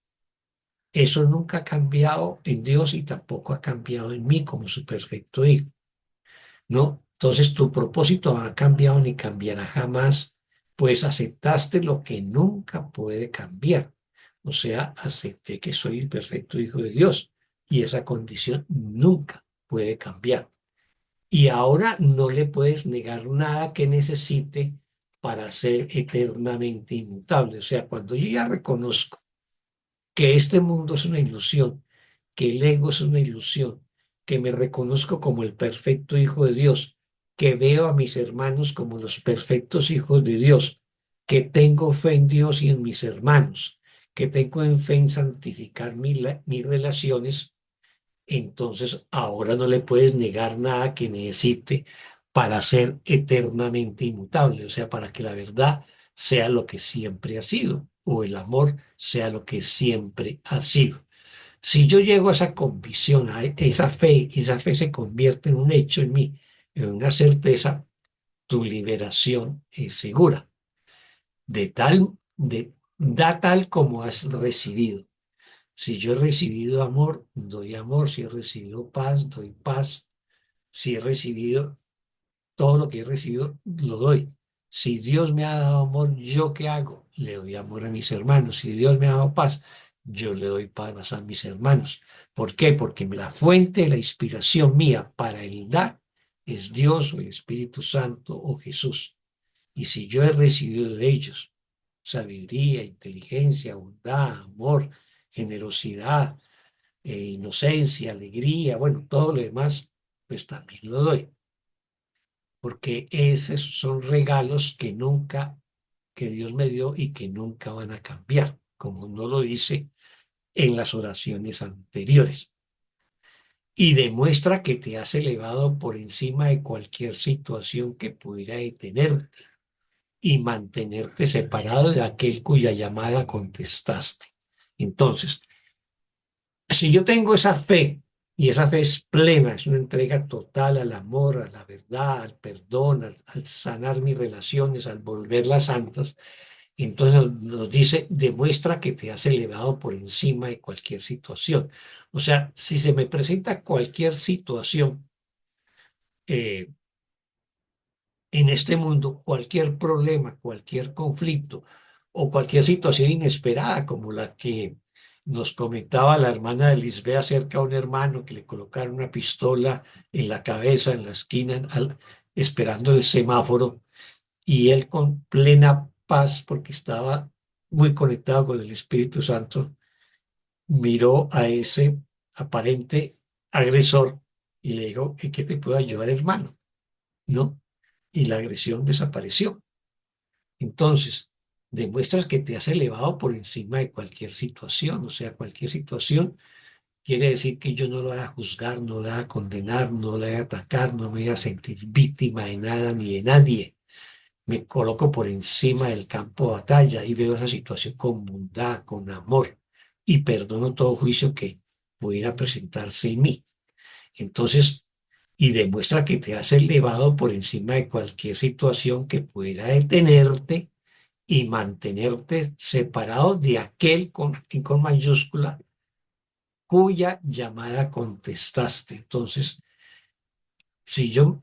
Speaker 1: eso nunca ha cambiado en Dios y tampoco ha cambiado en mí como su perfecto Hijo, ¿no? Entonces tu propósito no ha cambiado ni cambiará jamás, pues aceptaste lo que nunca puede cambiar. O sea, acepté que soy el perfecto Hijo de Dios y esa condición nunca puede cambiar. Y ahora no le puedes negar nada que necesite para ser eternamente inmutable. O sea, cuando yo ya reconozco que este mundo es una ilusión, que el ego es una ilusión, que me reconozco como el perfecto Hijo de Dios, que veo a mis hermanos como los perfectos hijos de Dios, que tengo fe en Dios y en mis hermanos, que tengo fe en santificar mis relaciones, entonces ahora no le puedes negar nada que necesite para ser eternamente inmutable, o sea, para que la verdad sea lo que siempre ha sido, o el amor sea lo que siempre ha sido. Si yo llego a esa convicción, a esa fe, y esa fe se convierte en un hecho en mí, en una certeza, tu liberación es segura. Da tal como has recibido. Si yo he recibido amor, doy amor. Si he recibido paz, doy paz. Si he recibido todo lo que he recibido lo doy. Si Dios me ha dado amor, ¿yo qué hago? Le doy amor a mis hermanos. Si Dios me ha dado paz, yo le doy paz a mis hermanos. ¿Por qué? Porque la fuente de la inspiración mía para el dar es Dios o el Espíritu Santo o Jesús. Y si yo he recibido de ellos sabiduría, inteligencia, bondad, amor, generosidad, inocencia, alegría, bueno, todo lo demás, pues también lo doy. Porque esos son regalos que nunca, que Dios me dio y que nunca van a cambiar, como no lo dice en las oraciones anteriores. Y demuestra que te has elevado por encima de cualquier situación que pudiera detenerte y mantenerte separado de aquel cuya llamada contestaste. Entonces, si yo tengo esa fe, y esa fe es plena, es una entrega total al amor, a la verdad, al perdón, al sanar mis relaciones, al volverlas santas, entonces nos dice, demuestra que te has elevado por encima de cualquier situación. O sea, si se me presenta cualquier situación eh, en este mundo, cualquier problema, cualquier conflicto o cualquier situación inesperada como la que nos comentaba la hermana de Lisbeth acerca de un hermano que le colocaron una pistola en la cabeza, en la esquina, esperando el semáforo, y él con plena paz, porque estaba muy conectado con el Espíritu Santo, miró a ese aparente agresor y le dijo, ¿en qué te puedo ayudar, hermano? ¿No? Y la agresión desapareció. Entonces, demuestras que te has elevado por encima de cualquier situación, o sea, cualquier situación quiere decir que yo no lo voy a juzgar, no lo voy a condenar, no lo voy a atacar, no me voy a sentir víctima de nada ni de nadie. Me coloco por encima del campo de batalla y veo esa situación con bondad, con amor y perdono todo juicio que pudiera presentarse en mí. Entonces, y demuestra que te has elevado por encima de cualquier situación que pudiera detenerte y mantenerte separado de aquel con mayúscula cuya llamada contestaste. Entonces, si yo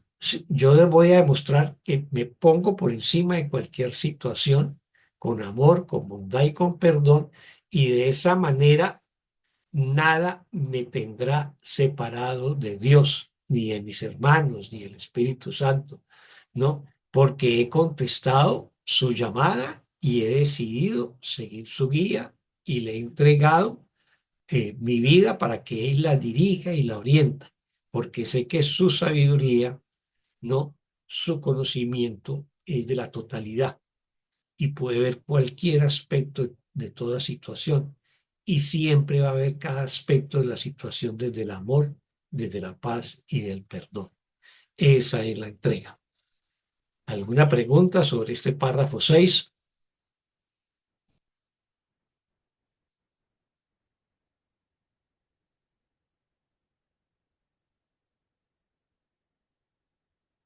Speaker 1: le voy a demostrar que me pongo por encima de cualquier situación con amor, con bondad y con perdón, y de esa manera nada me tendrá separado de Dios, ni de mis hermanos, ni del Espíritu Santo, ¿no? Porque he contestado su llamada y he decidido seguir su guía y le he entregado mi vida para que Él la dirija y la orienta, porque sé que su sabiduría, no su conocimiento, es de la totalidad y puede ver cualquier aspecto de toda situación y siempre va a ver cada aspecto de la situación desde el amor, desde la paz y del perdón. Esa es la entrega. ¿Alguna pregunta sobre este párrafo 6?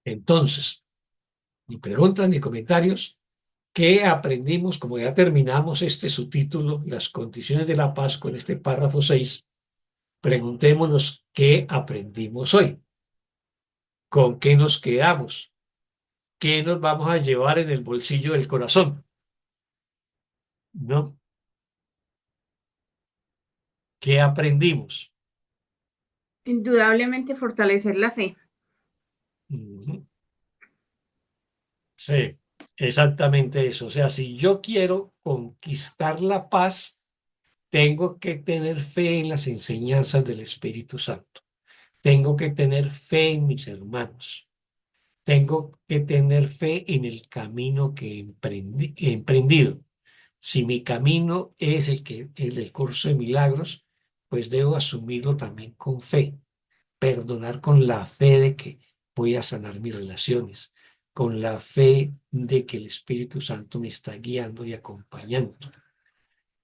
Speaker 1: Entonces, ni preguntas ni comentarios. ¿Qué aprendimos? Como ya terminamos este subtítulo, las condiciones de la paz, con este párrafo 6, preguntémonos qué aprendimos hoy, con qué nos quedamos, qué nos vamos a llevar en el bolsillo del corazón, ¿no? ¿Qué aprendimos?
Speaker 3: Indudablemente fortalecer la fe.
Speaker 1: Ujú. Sí, exactamente eso. O sea, si yo quiero conquistar la paz, tengo que tener fe en las enseñanzas del Espíritu Santo. Tengo que tener fe en mis hermanos. Tengo que tener fe en el camino que he emprendido. Si mi camino es el del curso de milagros, pues debo asumirlo también con fe. Perdonar con la fe de que voy a sanar mis relaciones, con la fe de que el Espíritu Santo me está guiando y acompañando,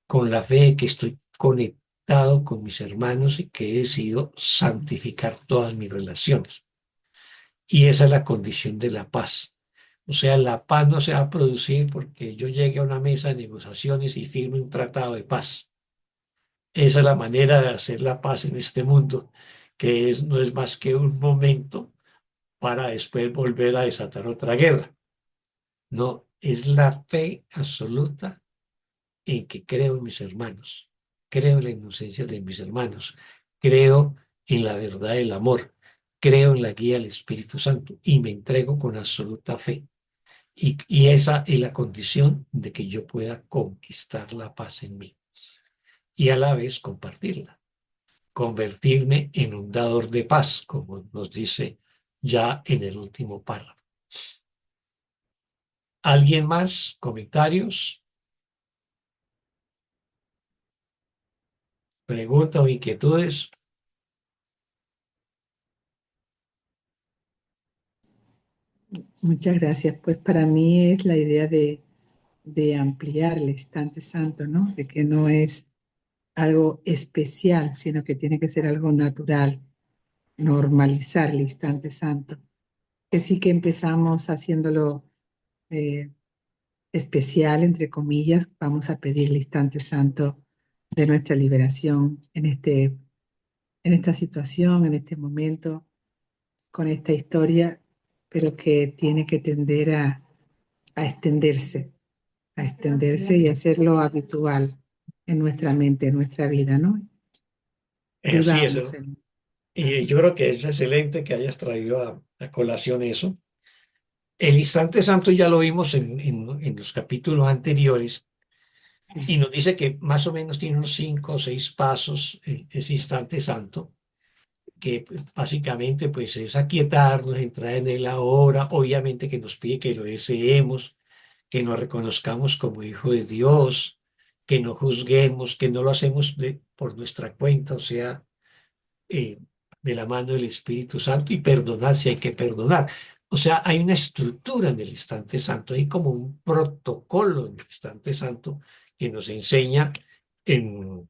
Speaker 1: con la fe de que estoy conectado con mis hermanos y que he decidido santificar todas mis relaciones. Y esa es la condición de la paz. O sea, la paz no se va a producir porque yo llegue a una mesa de negociaciones y firme un tratado de paz. Esa es la manera de hacer la paz en este mundo, que no es más que un momento para después volver a desatar otra guerra. No, es la fe absoluta en que creo en mis hermanos, creo en la inocencia de mis hermanos, creo en la verdad del amor, creo en la guía del Espíritu Santo y me entrego con absoluta fe. Y esa es la condición de que yo pueda conquistar la paz en mí y a la vez compartirla, convertirme en un dador de paz, como nos dice ya en el último párrafo. ¿Alguien más? ¿Comentarios? ¿Preguntas o inquietudes?
Speaker 5: Muchas gracias. Pues para mí es la idea de ampliar el instante santo, ¿no? De que no es algo especial, sino que tiene que ser algo natural, normalizar el instante santo. Que sí que empezamos haciéndolo especial, entre comillas, vamos a pedir el instante santo de nuestra liberación en esta situación, en este momento, con esta historia, pero que tiene que tender a extenderse y hacerlo habitual en nuestra mente, en nuestra vida, ¿no?
Speaker 1: Así es.
Speaker 5: Vivamos en...
Speaker 1: Y yo creo que es excelente que hayas traído a colación eso. El instante santo ya lo vimos en los capítulos anteriores y nos dice que más o menos tiene unos 5 o 6 pasos ese instante santo, que pues, básicamente pues es aquietarnos, entrar en el ahora, obviamente que nos pide que lo deseemos, que nos reconozcamos como hijo de Dios, que no juzguemos, que no lo hacemos por nuestra cuenta, o sea, eh, de la mano del Espíritu Santo y perdonar si hay que perdonar. O sea, hay una estructura en el instante santo, hay como un protocolo en el instante santo que nos enseña en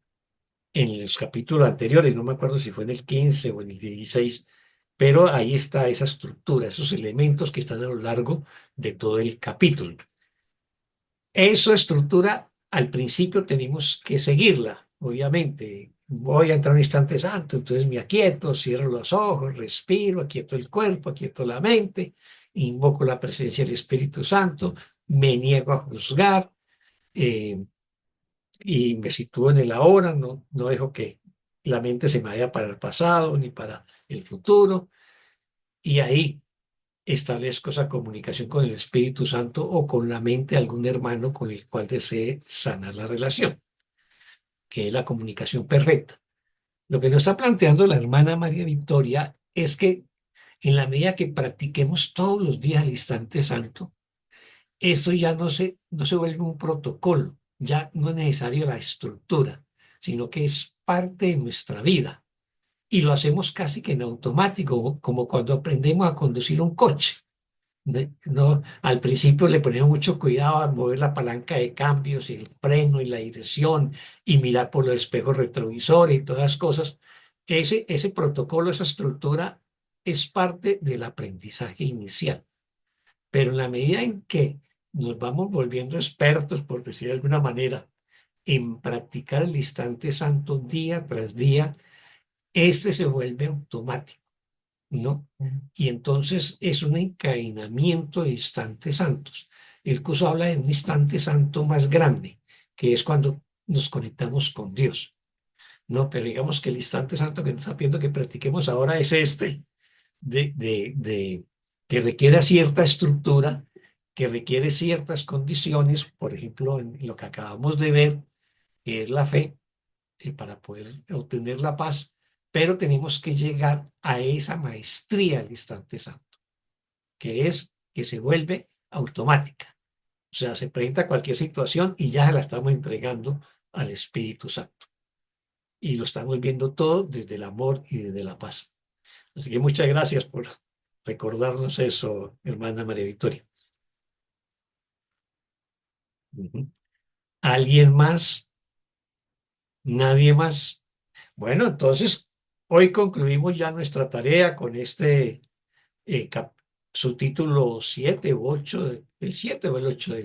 Speaker 1: los capítulos anteriores, no me acuerdo si fue en el 15 o en el 16, pero ahí está esa estructura, esos elementos que están a lo largo de todo el capítulo. Esa estructura, al principio tenemos que seguirla, obviamente. Voy a entrar en un instante santo, entonces me aquieto, cierro los ojos, respiro, aquieto el cuerpo, aquieto la mente, invoco la presencia del Espíritu Santo, me niego a juzgar y me sitúo en el ahora, no dejo que la mente se me vaya para el pasado ni para el futuro, y ahí establezco esa comunicación con el Espíritu Santo o con la mente de algún hermano con el cual desee sanar la relación, que es la comunicación perfecta. Lo que nos está planteando la hermana María Victoria es que en la medida que practiquemos todos los días el instante santo, eso ya no se vuelve un protocolo, ya no es necesario la estructura, sino que es parte de nuestra vida. Y lo hacemos casi que en automático, como cuando aprendemos a conducir un coche. No, al principio le ponemos mucho cuidado a mover la palanca de cambios y el freno y la dirección y mirar por los espejos retrovisores y todas las cosas. Ese protocolo, esa estructura es parte del aprendizaje inicial. Pero en la medida en que nos vamos volviendo expertos, por decir de alguna manera, en practicar el instante santo día tras día, este se vuelve automático, ¿no? Y entonces es un encadenamiento de instantes santos. El curso habla de un instante santo más grande, que es cuando nos conectamos con Dios, ¿no? Pero digamos que el instante santo que nos está pidiendo que practiquemos ahora es este, que requiere cierta estructura, que requiere ciertas condiciones, por ejemplo, en lo que acabamos de ver, que es la fe, para poder obtener la paz, pero tenemos que llegar a esa maestría al instante santo, que es que se vuelve automática. O sea, se presenta cualquier situación y ya la estamos entregando al Espíritu Santo. Y lo estamos viendo todo desde el amor y desde la paz. Así que muchas gracias por recordarnos eso, hermana María Victoria. ¿Alguien más? ¿Nadie más? Bueno, entonces hoy concluimos ya nuestra tarea con este subtítulo 7 u 8, el 7 o el 8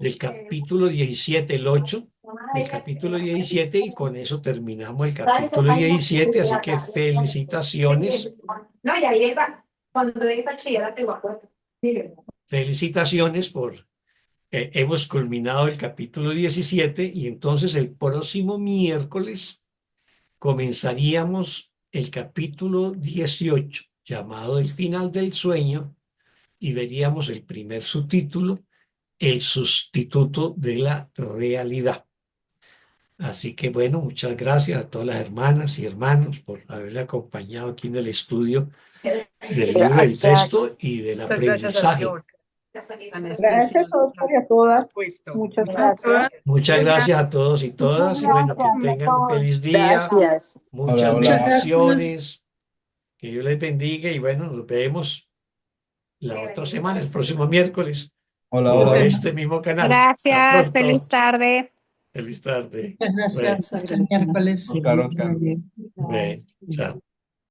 Speaker 1: del capítulo 17, el 8 del capítulo 17, y con eso terminamos el capítulo 17, así que felicitaciones.
Speaker 7: Cuando de bachillerato, me acuerdo. Mire.
Speaker 1: Felicitaciones por hemos culminado el capítulo 17 y entonces el próximo miércoles comenzaríamos el capítulo 18, llamado El final del sueño, y veríamos el primer subtítulo, El sustituto de la realidad. Así que bueno, muchas gracias a todas las hermanas y hermanos por haberme acompañado aquí en el estudio del libro del texto y del
Speaker 4: Muchas gracias a ti,
Speaker 1: aprendizaje.
Speaker 4: Oscar. Tan
Speaker 2: Gracias
Speaker 4: especial
Speaker 2: a todos y a todas.
Speaker 4: puesto.
Speaker 2: Muchas
Speaker 3: A todas,
Speaker 2: gracias.
Speaker 1: Muchas gracias a todos y todas y bueno, que tengan un feliz día,
Speaker 7: Gracias.
Speaker 1: muchas
Speaker 8: Hola.
Speaker 1: bendiciones, que Dios les bendiga y bueno, nos vemos la otra semana, el próximo miércoles,
Speaker 8: Hola,
Speaker 1: por
Speaker 8: hola.
Speaker 1: este mismo canal. Hasta
Speaker 6: Gracias,
Speaker 1: pronto.
Speaker 6: feliz tarde.
Speaker 1: Feliz tarde.
Speaker 5: Muchas gracias. Hasta el miércoles.
Speaker 8: Oscar, Oscar.
Speaker 1: Bueno, chao.